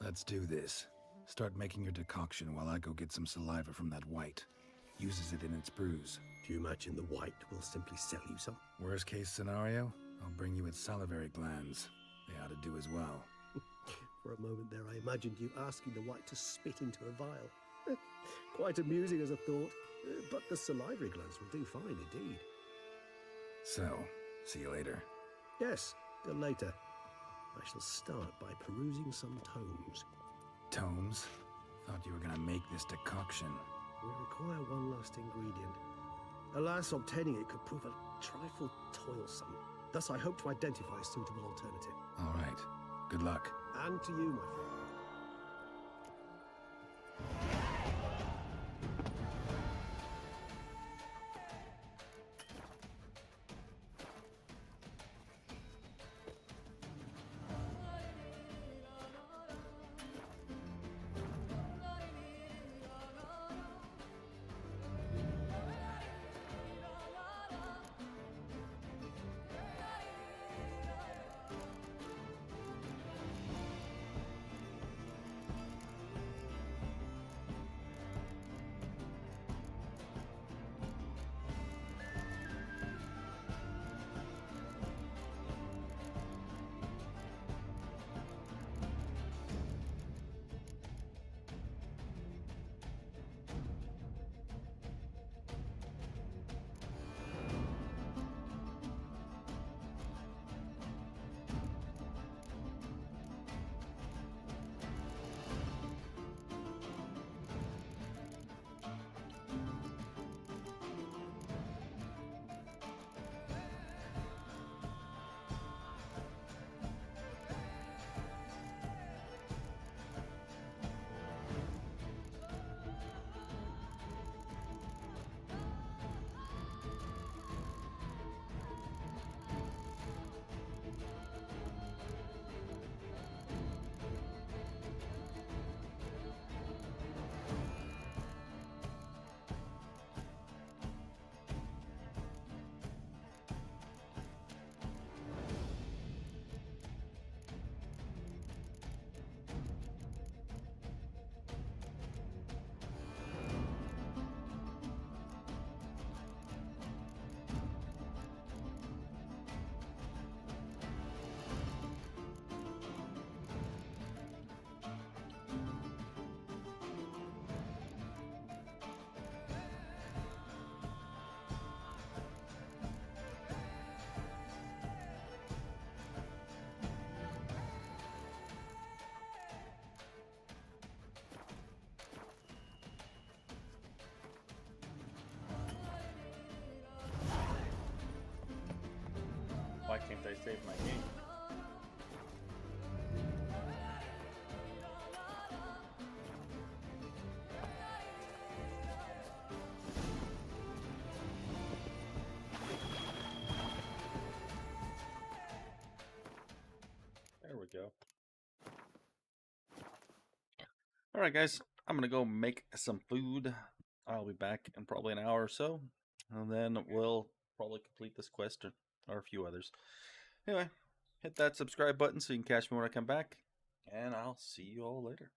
Let's do this. Start making your decoction while I go get some saliva from that white. Uses it in its brews. Do you imagine the white will simply sell you some? Worst case scenario, I'll bring you its salivary glands. They ought to do as well. For a moment there, I imagined you asking the white to spit into a vial. Quite amusing as a thought, but the salivary glands will do fine indeed. So, see you later. Yes, till later. I shall start by perusing some tomes. Tomes? Thought you were gonna make this decoction. We require one last ingredient. Alas, obtaining it could prove a trifle toilsome. Thus, I hope to identify a suitable alternative. All right. Good luck. And to you, my friend. Why can't I save my game? There we go. Alright guys, I'm gonna go make some food. I'll be back in probably an hour or so. And then we'll probably complete this quest or a few others. Anyway, hit that subscribe button so you can catch me when I come back. And I'll see you all later.